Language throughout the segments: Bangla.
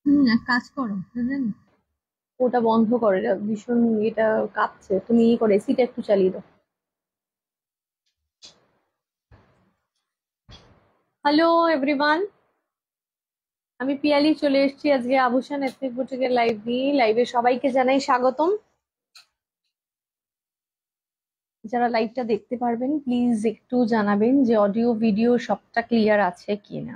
এক কাজ করো বুঝলেন। ওটা বন্ধ করো, এটা ভীষণ, এটা কাঁপছে, তুমি ই করে এসিটা একটু চালিয়ে দাও। হ্যালো এভরিওয়ান, আমি পিয়ালি চলে এসেছি আজকে আভূষণ এথনিক বুটিকের লাইভ নিয়ে। লাইভে সবাইকে জানাই স্বাগতম। যারা লাইভটা দেখতে পারবেন প্লিজ একটু জানাবেন যে অডিও ভিডিও সবটা ক্লিয়ার আছে কিনা।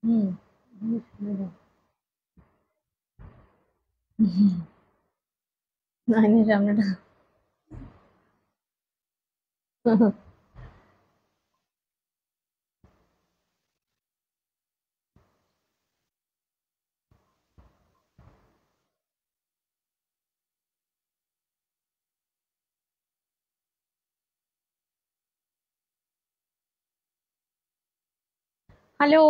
হুম। আইনের সামনেটা। হ্যালো,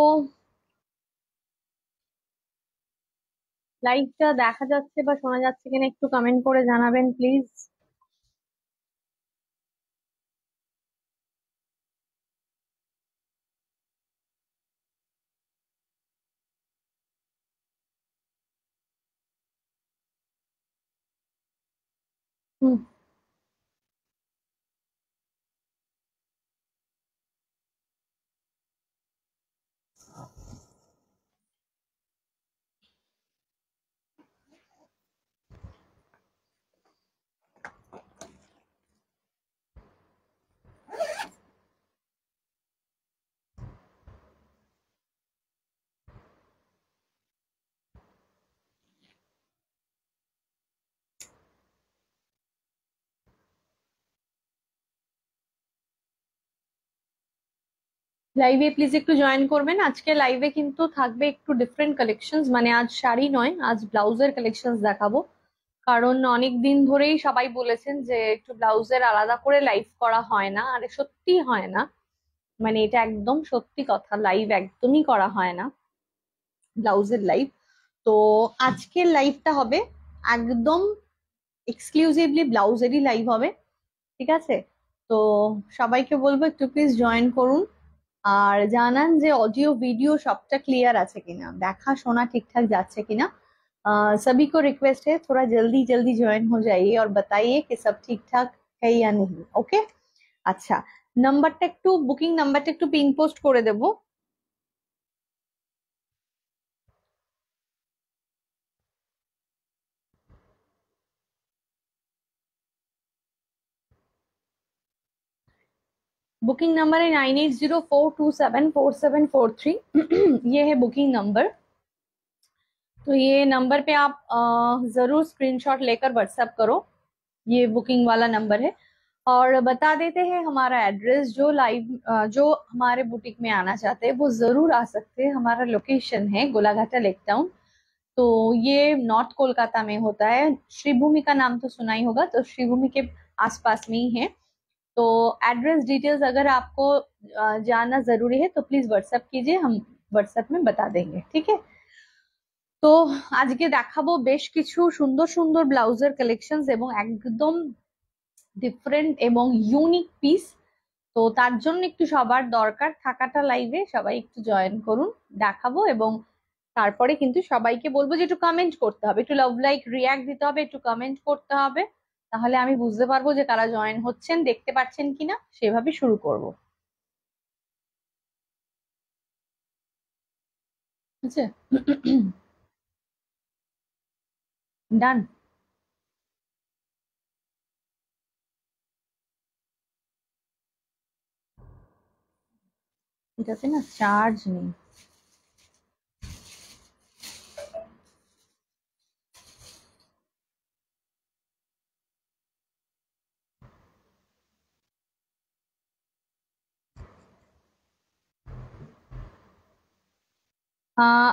লাইভটা দেখা যাচ্ছে বা শোনা যাচ্ছে কিনা একটু কমেন্ট করে জানাবেন প্লিজ। হুম। লাইভে প্লিজ একটু জয়েন করবেন। আজকে লাইভে কিন্তু থাকবে একটু ডিফারেন্ট কালেকশনস, মানে আজ শাড়ি নয়, আজ ব্লাউজের কালেকশনস দেখাবো। কারণ অনেক দিন ধরেই সবাই বলেছেন যে একটু ব্লাউজের আলাদা করে লাইভ করা হয় না, আর সত্যি হয় না, মানে এটা একদম সত্যি কথা, লাইভ একদমই করা হয় না ব্লাউজের লাইভ। তো আজকের লাইভটা হবে একদম এক্সক্লুসিভলি ব্লাউজেরই লাইভ হবে, ঠিক আছে? তো সবাইকে বলবো একটু প্লিজ জয়েন করুন, আর জানান যে ऑडियो वीडियो सबटा क्लियर আছে কিনা, দেখা শোনা ঠিকঠাক যাচ্ছে কিনা। सभी को रिक्वेस्ट है थोड़ा जल्दी जल्दी ज्वाइन हो जाइए और बताइए कि सब ठीक ठाक है या नहीं। ओके, আচ্ছা, নাম্বারটা একটু, বুকিং নাম্বারটা একটু পিন পোস্ট করে দেব। बुकिंग नंबर है 9804274743। ये है बुकिंग नंबर। तो ये नंबर पे आप जरूर स्क्रीनशॉट लेकर व्हाट्सएप करो, ये बुकिंग वाला नंबर है। और बता देते हैं हमारा एड्रेस, जो लाइव जो हमारे बुटीक में आना चाहते हैं वो जरूर आ सकते हैं। हमारा लोकेशन है गोलाघाटा लेक टाउन। तो ये नॉर्थ कोलकाता में होता है। श्रीभूमि का नाम तो सुना ही होगा, तो श्रीभूमि के आसपास में ही है। तो एड्रेस डिटेल्स अगर आपको जानना जरूरी है तो प्लीज व्हाट्सएप कीजिए, हम व्हाट्सएप में बता देंगे, ठीक है? তো আজকে দেখাবো বেশ কিছু সুন্দর সুন্দর ব্লাউজের কালেকশনস এবং একদম ডিফারেন্ট এবং ইউনিক পিস। তো তার জন্য একটু সবার দরকার থাকাটা লাইভে, সবাই একটু জয়েন করুন, দেখাবো। এবং তারপরে কিন্তু সবাইকে বলবো যে একটু কমেন্ট করতে হবে, একটু লাভ লাইক রিয়াক্ট দিতে হবে, একটু কমেন্ট করতে হবে, তাহলে আমি বুঝতে পারবো যে কারা জয়েন হচ্ছেন, দেখতে পাচ্ছেন কিনা, সেভাবে শুরু করব। আচ্ছা, ডান। এটাতে না চার্জ নেই।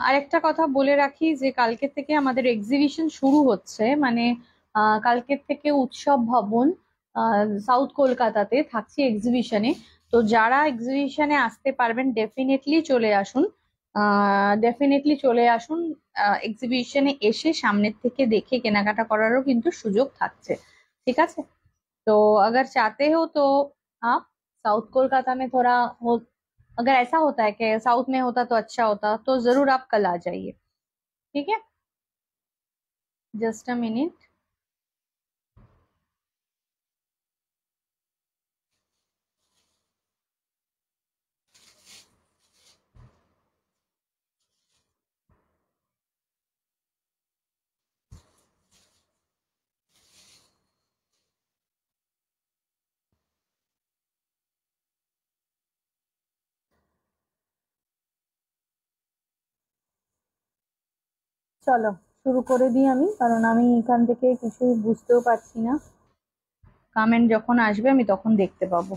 আরেকটা কথা বলে রাখি যে কালকে থেকে আমাদের এক্সিবিশন শুরু হচ্ছে, মানে কালকের থেকে উৎসব ভবন সাউথ কলকাতাতে থাকছে এক্সিবিশনে। তো যারা এক্সিবিশনে আসতে পারবেন ডেফিনেটলি চলে আসুন, ডেফিনেটলি চলে আসুন। এক্সিবিশনে এসে সামনের থেকে দেখে কেনাকাটা করারও কিন্তু সুযোগ থাকছে, ঠিক আছে। तो अगर चाहते हो तो आप साउथ कोलकाता में थोड़ा हो, अगर ऐसा होता है कि साउथ में होता तो अच्छा होता, तो जरूर आप कल आ जाइए, ठीक है। Just a minute. চলো শুরু করে দিই আমি, কারণ আমি এখান থেকে কিছু বুঝতেও পারছি না। কমেন্ট যখন আসবে আমি তখন দেখতে পাবো।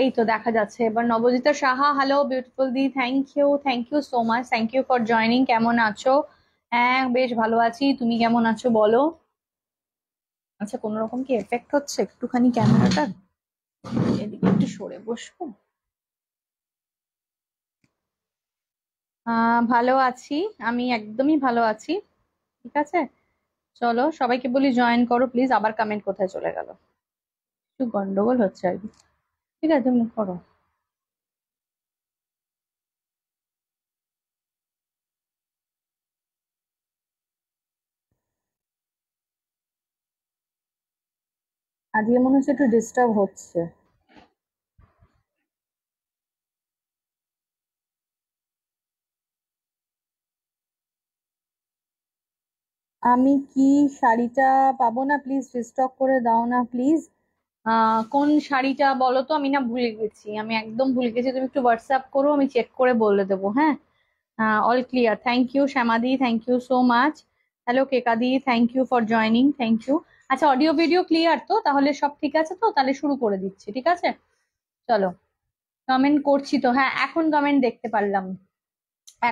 এই তো দেখা যাচ্ছে এবার। নবজিতা সাহা, হ্যালো বিউটিফুল দি, thank you so much, thank you for joining. কেমন আছো? হ্যাঁ বেশ ভালো আছি, তুমি কেমন আছো বলো? আচ্ছা, কোনো রকম কি এফেক্ট হচ্ছে একটুখানি ক্যামেরাটা, এদিকে একটু সরে বসবো। ভালো আছি, আমি একদমই ভালো আছি, ঠিক আছে। চলো সবাইকে বলি জয়েন করো প্লিজ। আবার কমেন্ট কোথায় চলে গেল? একটু গন্ডগোল হচ্ছে আর কি। ঠিক আছে তুমি করো। আজকে মনে হচ্ছে একটু ডিস্টার্ব হচ্ছে। আমি কি শাড়িটা পাবো না? প্লিজ রিস্টক করে দাও না প্লিজ। কোন শাড়িটা বলো তো? আমি না ভুলে গেছি, আমি একদম ভুলে গেছি। তুমি একটু হোয়াটসঅ্যাপ করো, আমি চেক করে বলে দেবো, হ্যাঁ। অল ক্লিয়ার, থ্যাংক ইউ শ্যামাদি, thank you so much. Hello কেকাদি, thank you for joining, thank you. আচ্ছা, অডিও ভিডিও ক্লিয়ার তো? তাহলে সব ঠিক আছে তো? তাহলে শুরু করে দিচ্ছি, ঠিক আছে। চলো, কমেন্ট করছি তো, হ্যাঁ এখন কমেন্ট দেখতে পারলাম।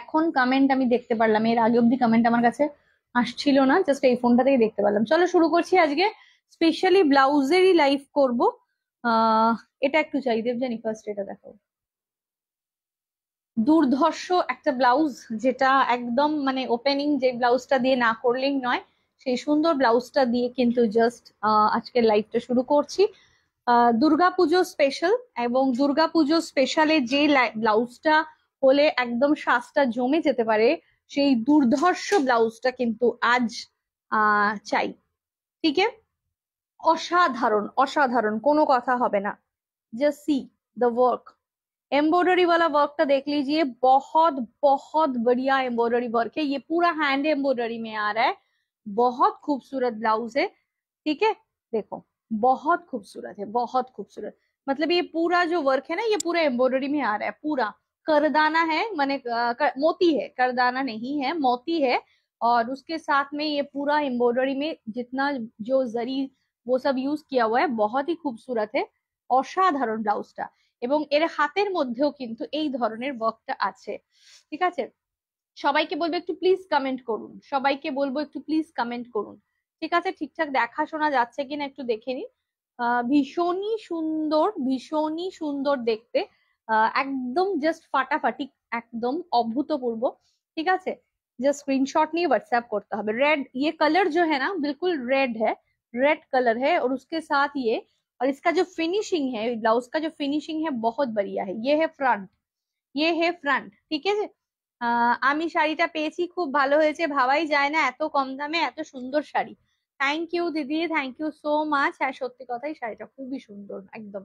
এখন কমেন্ট আমি দেখতে পারলাম, এর আগে অব্দি কমেন্ট আমার কাছে আসছিল না, জাস্ট এই ফোনটা থেকে দেখতে পারলাম। চলো শুরু করছি। আজকে স্পেশালি ব্লাউজেরই লাইভ করব। আহ এটা একটু চাই দেবজানি, ফার্স্ট এটা দেখো। দুর্ধর্ষ একটা ব্লাউজ, যেটা একদম মানে ওপেনিং যে ব্লাউজটা দিয়ে না করলেই নয়, সেই সুন্দর ব্লাউজটা দিয়ে কিন্তু জাস্ট আজকের লাইভটা শুরু করছি। দুর্গাপুজো স্পেশাল, এবং দুর্গাপুজো স্পেশালে যে ব্লাউজটা হলে একদম সাজটা জমে যেতে পারে, সেই দুর্ধর্ষ ব্লাউজটা কিন্তু আজ চাই, ঠিক আছে। অসাধারণ অসাধারণ, কোনো কথা হবে না। Just see the work, embroidery वाला वर्क तो देख लीजिए, बहुत बहुत बढ़िया एम्ब्रॉयडरी वर्क है। ये पूरा हैंड एम्ब्रॉयडरी में आ रहा है, बहुत खूबसूरत ब्लाउज है, ठीक है। देखो, बहुत खूबसूरत है, बहुत खूबसूरत। मतलब ये पूरा जो वर्क है ना, ये पूरा एम्ब्रॉयडरी में आ रहा है। पूरा करदाना है, माने मोती है, करदाना नहीं है, मोती है। और उसके साथ में ये पूरा एम्ब्रॉयडरी में जितना जो जरी वो सब यूज किया हुआ है, बहुत ही खूबसूरत है। অসাধারণ ব্লাউজটা, এবং এর হাতের মধ্যেও কিন্তু এই ধরনের ওয়ার্কটা আছে, ঠিক আছে। সবাইকে বলবো একটু প্লিজ কমেন্ট করুন, সবাইকে বলবো একটু প্লিজ কমেন্ট করুন, ঠিক আছে। ঠিকঠাক দেখা শোনা যাচ্ছে কিনা একটু দেখে নিন। ভীষণই সুন্দর, ভীষণই সুন্দর দেখতে। একদম জাস্ট ফাটাফাটি, একদম অভূতপূর্ব, ঠিক আছে। জাস্ট स्क्रीनशॉट নিয়ে व्हाट्सएप করতে হবে। रेड ये कलर जो है ना, बिल्कुल रेड है, रेड कलर है। और उसके साथ ये, और इसका जो फिनिशिंग है, ब्लाउज का जो फिनिशिंग है बहुत बढ़िया है। ये है फ्रंट, ये है फ्रंट, ঠিক আছে। আমি শাড়িটা পেয়েছি, খুব ভালো হয়েছে, ভাবাই যায় না এত কম দামে এত সুন্দর শাড়ি। থ্যাংক ইউ দিদি, থ্যাংক ইউ সো মাচ। হ্যাঁ সত্যি কথাই, শাড়িটা খুবই সুন্দর একদম।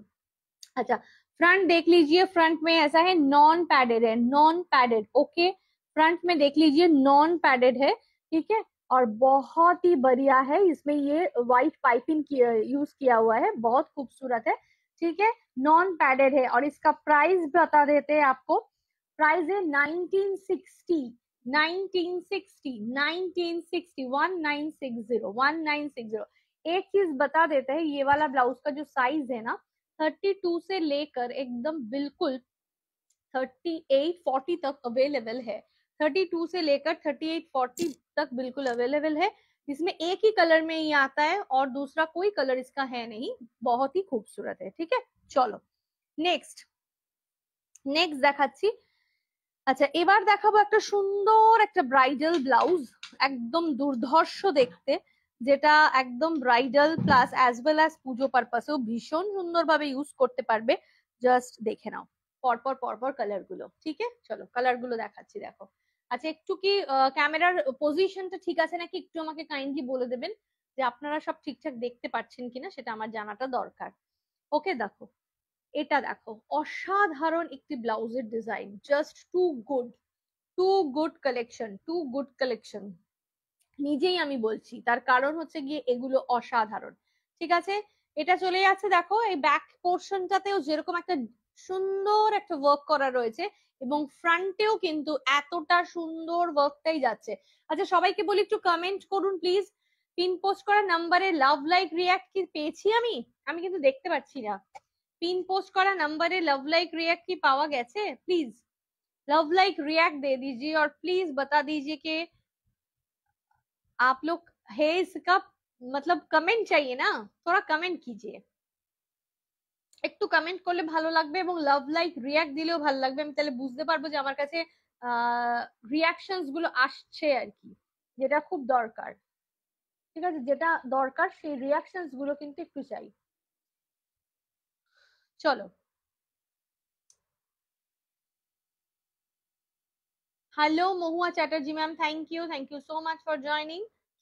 আচ্ছা, फ्रंट देख लीजिए, फ्रंट में ऐसा है, नॉन पैडेड है, नॉन पैडेड, ओके। फ्रंट में देख लीजिए नॉन पैडेड है, ठीक है। और बहुत ही बढ़िया है, इसमें ये व्हाइट पाइपिंग यूज किया हुआ है, बहुत खूबसूरत है, ठीक है। नॉन पैडेड है और इसका प्राइस बता देते हैं आपको। प्राइस है 1960, 1960, 1960, 1960, 1960। एक चीज बता देते हैं, ये वाला ब्लाउज का जो साइज है ना, 32 से लेकर एकदम बिल्कुल 38-40 तक अवेलेबल है। 32 से लेकर 38-40 तक बिल्कुल अवेलेबल है। इसमें एक ही कलर में ही आता है और दूसरा कोई कलर इसका है नहीं, बहुत ही खूबसूरत है, ठीक है। चलो नेक्स्ट नेক্সট দেখাচ্ছি। আচ্ছা, এবার দেখাবো একটা সুন্দর একটা ব্রাইডাল ব্লাউজ, একদম দুর্ধর্ষ দেখতে, যেটা একদম bridal plus as well as পুজো পারপাসেও ভীষণ সুন্দরভাবে ইউজ করতে পারবে। জাস্ট দেখে নাও পরপর পরপর কালার গুলো, ঠিক আছে। চলো কালার গুলো দেখাচ্ছি, দেখো। আচ্ছা, একটু কি ক্যামেরার পজিশনটা ঠিক আছে নাকি একটু আমাকে কাইন্ডলি বলে দেবেন, যে আপনারা সব ঠিকঠাক দেখতে পাচ্ছেন কিনা, সেটা আমার জানাটা দরকার। ওকে, দেখো এটা দেখো, অসাধারণ একটি ব্লাউজের design, just too good, too good collection, too good collection. নিজেই আমি বলছি, তার কারণ হচ্ছে গিয়ে এগুলো অসাধারণ, ঠিক আছে। এটা চলে যাচ্ছে, দেখো এই ব্যাক পোর্শনটাতেও যেরকম একটা সুন্দর একটা ওয়ার্ক করা রয়েছে, এবং ফ্রন্টেও কিন্তু এতটা সুন্দর ওয়ার্কটাই যাচ্ছে। আচ্ছা, সবাইকে বলি একটু কমেন্ট করুন প্লিজ। পিন পোস্ট করা নাম্বারে লাভ লাইক রিয়াক্ট কি পেয়েছি আমি? আমি কিন্তু দেখতে পাচ্ছি না। पिन पोस्ट करा नंबर है, लव लाइक रिएक्ट की पावा गैसे? प्लीज लव लाइक रिएक्ट दे दीजिए और प्लीज बता दीजिए कि आप लोग है इसका मतलब कमेंट चाहिए ना, थोड़ा कमेंट कीजिए। একটু কমেন্ট করলে ভালো লাগবে এবং লাভ লাইক রিয়াক্ট দিলেও ভালো লাগবে, আমি তাহলে বুঝতে পারবো যে আমার কাছে রিয়াকশনস গুলো আসছে আর কি, যেটা খুব দরকার, ঠিক আছে। যেটা দরকার সেই রিয়াকশনস গুলো কিন্তু একটু চাই। চলো, hello Mahua Chatterjee ma'am, thank you so much for joining.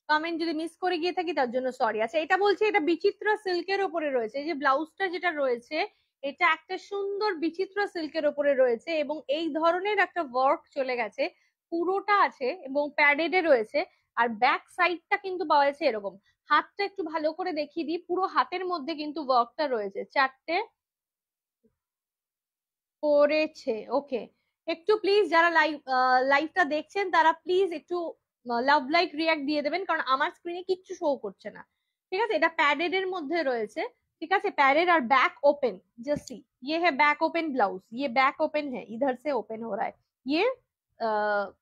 Comment যদি মিস করে গিয়ে থাকি তার জন্য সরি। আচ্ছা, এটা বলছি, এটা বিচিত্র সিল্কের উপরে রয়েছে, এই যে ব্লাউজটা যেটা রয়েছে এটা একটা সুন্দর বিচিত্র সিল্কের উপরে রয়েছে এবং এই ধরনের একটা ওয়ার্ক চলে গেছে, পুরোটা আছে এবং প্যাডেডে রয়েছে। আর ব্যাক সাইডটা কিন্তু পাওয়া যাচ্ছে এরকম। হাতটা একটু ভালো করে দেখিয়ে দিই, পুরো হাতের মধ্যে কিন্তু ওয়ার্কটা রয়েছে, চারটে করেছে, ওকে। একটু প্লিজ যারা লাইভটা দেখছেন তারা প্লিজ একটু লাভ লাইক রিয়াক্ট দিয়ে দেবেন, কারণ আমার স্ক্রিনে কিচ্ছু শো করছে না, ঠিক আছে। এটা প্যাডেড এর মধ্যে রয়েছে, ठीक है, पैरेड और बैक ओपन। जस्ट सी, ये है बैक ओपन ब्लाउज, ये बैक ओपन है, इधर से ओपन हो रहा है, ये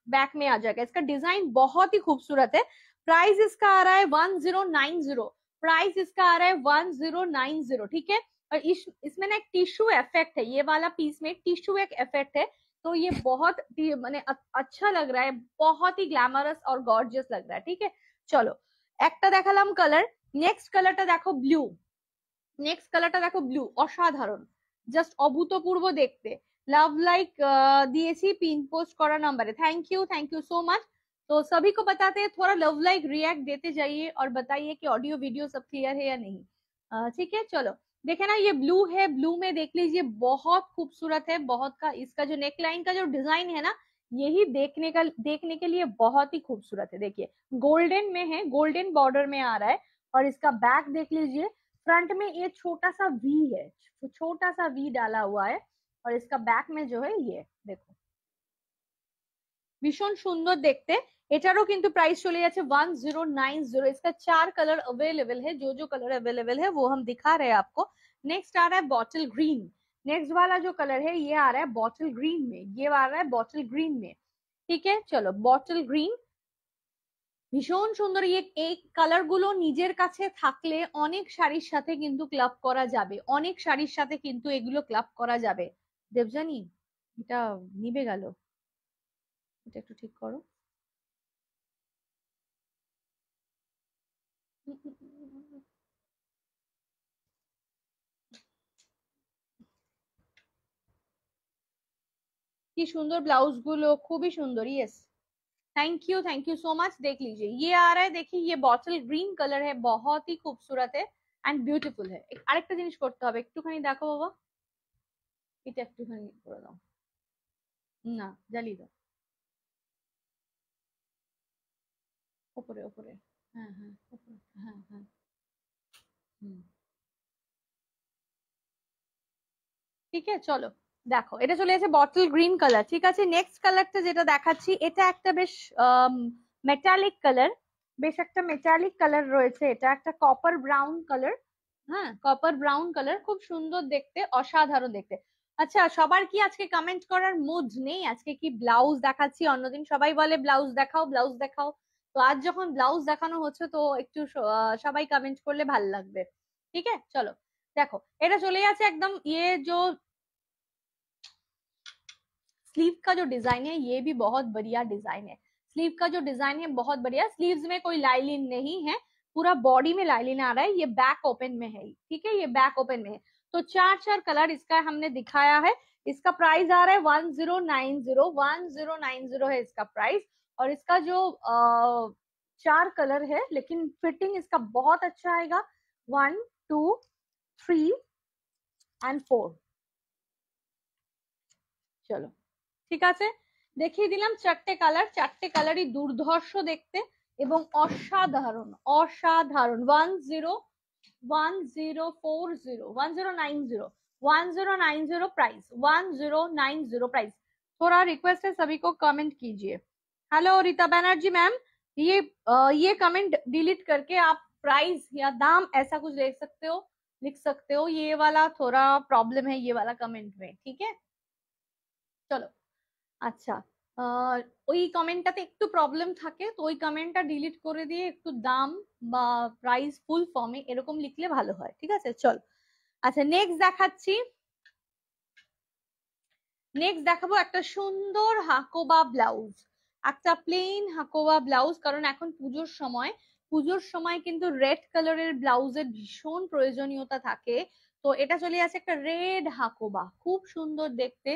बैक में आ जाएगा। इसका डिजाइन बहुत ही खूबसूरत है। प्राइस इसका आ रहा है 1090, प्राइस इसका आ रहा है 1090, ठीक है। और इसमें ना एक टिश्यू इफेक्ट है, ये वाला पीस में टिश्यू एक इफेक्ट है, तो ये बहुत माने अच्छा लग रहा है, बहुत ही ग्लैमरस और गॉर्जियस लग रहा है, ठीक है। चलो একটা দেখালাম কালার, নেক্সট কালারটা দেখো ব্লু, নেক্সট কালারটা দেখো ব্লু, অসাধারণ, জাস্ট অভূতপূর্ব দেখতে। लव लाइक दिएছি पिन पोस्ट करा नंबर है, थैंक यू सो मच। तो सभी को बताते हैं, थोड़ा लव लाइक रिएक्ट देते जाइए और बताइए कि ऑडियो वीडियो सब क्लियर है या नहीं, ठीक है। चलो देखे ना, ये ब्लू है, ब्लू में देख लीजिए बहुत खूबसूरत है, बहुत का इसका जो नेक लाइन का जो डिजाइन है ना, यही देखने के लिए बहुत ही खूबसूरत है। देखिए गोल्डन में है, गोल्डन बॉर्डर में आ रहा है, और इसका बैक देख लीजिए, फ्रंट में ये छोटा सा वी है, छोटा सा वी डाला हुआ है, और इसका बैक में जो है ये देखो ভীষণ সুন্দর দেখতে। এটারও কিন্তু प्राइस चले जाচ্ছে 1090। इसका 4 कलर अवेलेबल है, जो कलर अवेलेबल है वो हम दिखा रहे हैं आपको। नेक्स्ट आ रहा है बॉटल ग्रीन, नेक्स्ट वाला जो कलर है ये आ रहा है बॉटल ग्रीन में, ये आ रहा है बॉटल ग्रीन में, ठीक है। चलो बॉटल ग्रीन ভীষণ সুন্দর। এই কালার গুলো নিজের কাছে থাকলে অনেক শাড়ির সাথে কিন্তু ক্লাব করা যাবে, অনেক শাড়ির সাথে কিন্তু এগুলো ক্লাব করা যাবে। দেবজানি এটা নিবে গেল, এটা একটু ঠিক করো। কি সুন্দর ব্লাউজ গুলো, খুবই সুন্দর। Yes, thank you so much. देख लीजिए ये आ रहा है, देखिए ये बॉटल ग्रीन कलर है, बहुत ही खूबसूरत है एंड ब्यूटीफुल है। एक আরেকটা জিনিস করতে হবে, একটুখানি দেখো বাবা, এটা একটুখানি করে দাও, না জ্বালিয়ে দাও, ওপরে ওপরে, হ্যাঁ হ্যাঁ ওপরে, হ্যাঁ হ্যাঁ। হুম, ঠিক আছে চলো। দেখো এটা চলে এসেছে বটল গ্রিন কালার, ঠিক আছে। নেক্সট কালারটা যেটা দেখাচ্ছি এটা একটা বেশ মেটালিক কালার, বেশ একটা মেটালিক কালার রয়েছে, এটা একটা কপার ব্রাউন কালার। হ্যাঁ কপার ব্রাউন কালার, খুব সুন্দর দেখতে, অসাধারণ দেখতে। আচ্ছা সবার কি আজকে কমেন্ট করার মুড নেই? আজকে কি ব্লাউজ দেখাচ্ছি? অন্যদিন সবাই বলে ব্লাউজ দেখাও ব্লাউজ দেখাও, তো আজ যখন ব্লাউজ দেখানো হচ্ছে তো একটু সবাই কমেন্ট করলে ভালো লাগবে। ঠিক আছে চলো। দেখো এটা চলে যাচ্ছে একদম जो स्लीव का जो डिजाइन है ये भी बहुत बढ़िया डिजाइन है। स्लीव का जो डिजाइन है बहुत बढ़िया, स्लीव्स में कोई लाइलिन नहीं है, पूरा बॉडी में लाइलिन आ रहा है, ये बैक ओपन में है, ठीक है ये बैक ओपन में है। तो चार चार कलर इसका हमने दिखाया है। इसका प्राइस आ रहा है 1090, 1090 है इसका प्राइस। और इसका जो चार कलर है, लेकिन फिटिंग इसका बहुत अच्छा आएगा, 1 2 3 एंड 4। चलो ঠিক আছে, দেখিয়ে দিলাম চারটে কালার, চারটে কালারই দুর্ধর্ষ দেখতে এবং অসাধারণ, অসাধারণ। 1090 प्राइस, 1090 प्राइस। थोड़ा रिक्वेस्ट है सभी को कमेंट कीजिए। हेलो रीता बनर्जी मैम, ये कमेंट डिलीट करके आप प्राइस या दाम ऐसा कुछ देख सकते हो, लिख सकते हो। ये वाला थोड़ा प्रॉब्लम है, ये वाला कमेंट में, ठीक है चलो। আচ্ছা ওই কমেন্টটাতে একটু প্রবলেম থাকে, তো ওই কমেন্টটা ডিলিট করে দিয়ে একটু দাম বা প্রাইস ফুল ফর্মে এরকম লিখলে ভালো হয়, ঠিক আছে চল। আচ্ছা নেক্সট দেখাচ্ছি, নেক্সট দেখাবো একটা সুন্দর হাকোবা ব্লাউজ, একটা প্লেন হাকোবা ব্লাউজ, কারণ এখন পুজোর সময়, পুজোর সময় কিন্তু রেড কালারের ব্লাউজের ভীষণ প্রয়োজনীয়তা থাকে। তো এটা চলে আসে একটা রেড হাকোবা, খুব সুন্দর দেখতে,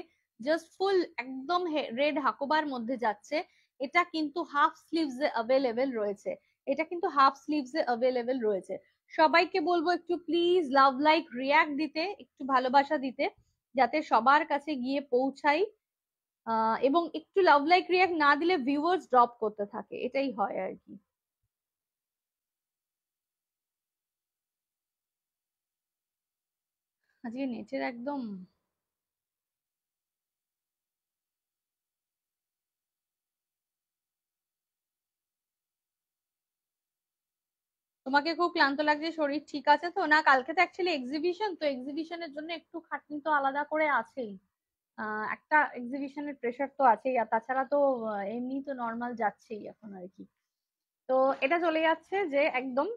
জাস্ট ফুল একদম রেড হাকোবার মধ্যে যাচ্ছে। এটা কিন্তু হাফ স্লিভস এ অ্যাভেলেবেল রয়েছে, এটা কিন্তু হাফ স্লিভস এ অ্যাভেলেবেল রয়েছে। সবাইকে বলবো একটু প্লিজ লাভ লাইক রিয়াক্ট দিতে, একটু ভালোবাসা দিতে, যাতে সবার কাছে গিয়ে পৌঁছাই। এবং একটু লাভ লাইক রিয়াক্ট না দিলে ভিউয়ার্স ড্রপ করতে থাকে, এটাই হয় আর কি। আজকে নেটের একদম তোমাকে খুব ক্লান্ত লাগছে, শরীর ঠিক আছে তো? না কালকে তো অ্যাকচুয়ালি এক্সিবিশন, তো এক্সিবিশনের জন্য একটু খাটনি তো আলাদা করে আছেই, একটা এক্সিবিশনের প্রেশার তো আছেই, আর তাছাড়া তো এমনি তো নর্মাল যাচ্ছেই এখন আর কি। তো এটা চলে যাচ্ছে যে একদম,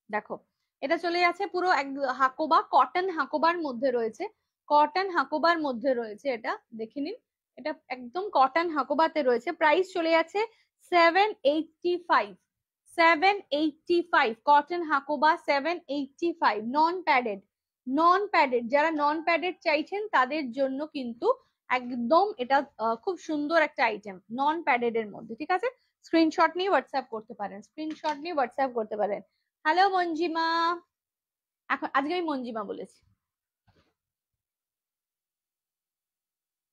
দেখো এটা চলে যাচ্ছে পুরো এক হাকোবা, কটন হাকোবার মধ্যে রয়েছে, কটন হাকোবার মধ্যে রয়েছে, এটা দেখে নিন, এটা একদম কটন হাকোবাতে রয়েছে। প্রাইস চলে যাচ্ছে 785, 785 কটন হাকোবা 785, নন প্যাডেড, নন প্যাডেড, যারা নন প্যাডেড চাইছেন তাদের জন্য কিন্তু একদম এটা খুব সুন্দর একটা আইটেম, নন প্যাডেড এর মধ্যে, ঠিক আছে। স্ক্রিনশট নিয়ে হোয়াটসঅ্যাপ করতে পারেন, স্ক্রিনশট নিয়ে হোয়াটসঅ্যাপ করতে পারেন। হ্যালো মঞ্জিমা, এখন আজকে আমি মঞ্জিমা বলেছি,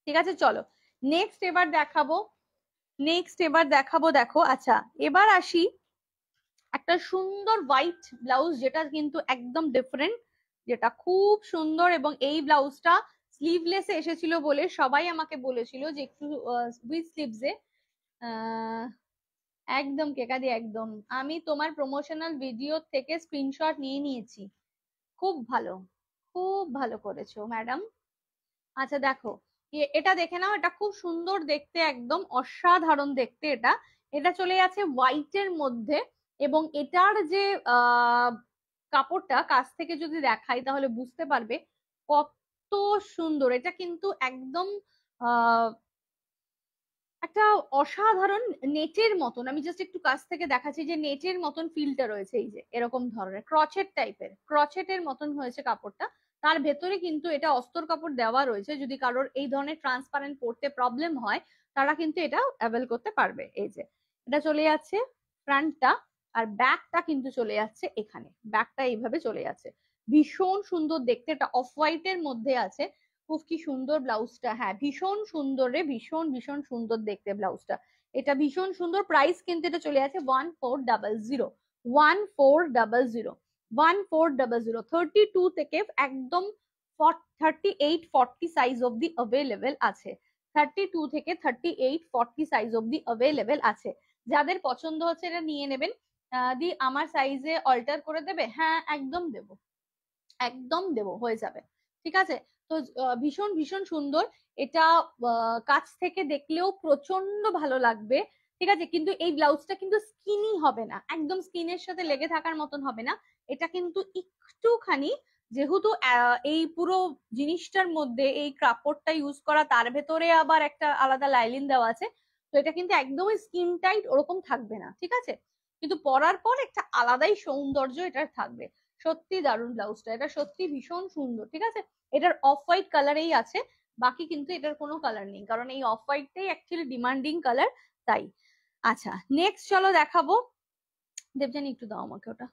ঠিক আছে চলো। নেক্সট এবার দেখাবো, নেক্সট এবার দেখাবো, দেখো আচ্ছা এবার আসি একটা সুন্দর হোয়াইট ব্লাউজ, যেটা কিন্তু একদম ডিফারেন্ট, যেটা খুব সুন্দর, এবং এই ব্লাউজটা স্লিভলেস এসেছিল বলে সবাই আমাকে বলেছিল যে একটু উইথ স্লিভসে, একদম কেকাদি একদম, আমি তোমার প্রমোশনাল ভিডিও থেকে স্ক্রিনশট নিয়ে নিয়েছি, খুব ভালো, খুব ভালো করেছো ম্যাডাম। আচ্ছা দেখো এটা দেখে নাও, এটা খুব সুন্দর দেখতে, একদম অসাধারণ দেখতে। এটা এটা চলে যাচ্ছে হোয়াইটের মধ্যে, এবং এটার যে কাপড়টা কাছ থেকে যদি দেখাই তাহলে বুঝতে পারবে কত সুন্দর। এটা কিন্তু একদম আহ একটা অসাধারণ নেটের মতন, আমি জাস্ট একটু কাছ থেকে দেখাচ্ছি যে নেটের মতন ফিলটা রয়েছে, এই যে এরকম ধরনের ক্রচেট টাইপের, ক্রচেটের মতন হয়েছে কাপড়টা। তার ভেতরে কিন্তু এটা অস্তর কাপড় দেওয়া রয়েছে, যদি কারোর এই ধরনের ট্রান্সপারেন্ট পড়তে প্রবলেম হয় তারা কিন্তু এটা অ্যাভেল করতে পারবে। এই যে এটা চলে যাচ্ছে ফ্রন্টটা, আর ব্যাকটা কিন্তু চলে যাচ্ছে এখানে, ব্যাকটা এইভাবে চলে যাচ্ছে, ভীষণ সুন্দর দেখতে। এটা অফ হোয়াইট এর মধ্যে আছে, খুব কি সুন্দর ব্লাউজটা, হ্যাঁ ভীষণ সুন্দর রে, ভীষণ ভীষণ সুন্দর দেখতে ব্লাউজটা, এটা ভীষণ সুন্দর। প্রাইস কিন্তু এটা চলে আছে 1400, 1400, 1400। 32 থেকে একদম 38-40 সাইজ অব্দি অ্যাভেলেবেল আছে, 32 থেকে 38-40 সাইজ অব্দি অ্যাভেলেবেল আছে। যাদের পছন্দ হচ্ছে এটা নিয়ে নেবেন। দি আমার সাইজে অল্টার করে দেবে, হ্যাঁ একদম দেবো, একদম দেবো, হয়ে যাবে, ঠিক আছে। তো ভীষণ ভীষণ সুন্দর এটা, কাছ থেকে দেখলেও প্রচন্ড ভালো লাগবে, ঠিক আছে। কিন্তু এই ব্লাউজটা কিন্তু স্কিনি হবে না, একদম স্কিনের সাথে লেগে থাকার মতন হবে না, এটা কিন্তু একটুখানি, যেহেতু এই পুরো জিনিসটার মধ্যে এই কাপড়টা ইউজ করা, তার ভেতরে আবার একটা আলাদা লাইলিন দেওয়া আছে, তো এটা কিন্তু একদমই স্কিন টাইট ওরকম থাকবে না, ঠিক আছে। কিন্তু পরার পর একটা আলাদাই সৌন্দর্য এটার থাকবে। সত্যি দারুণ ব্লাউজটা, এটা সত্যি ভীষণ সুন্দর, ঠিক আছে। এটার অফ হোয়াইট কালারেই আছে, বাকি কিন্তু এটার কোনো কালার নেই, কারণ এই অফ হোয়াইটটাই অ্যাকচুয়ালি ডিমান্ডিং কালার, তাই। আচ্ছা নেক্সট চলো দেখাবো, দেবজানি একটু দাও আমাকে ওটা।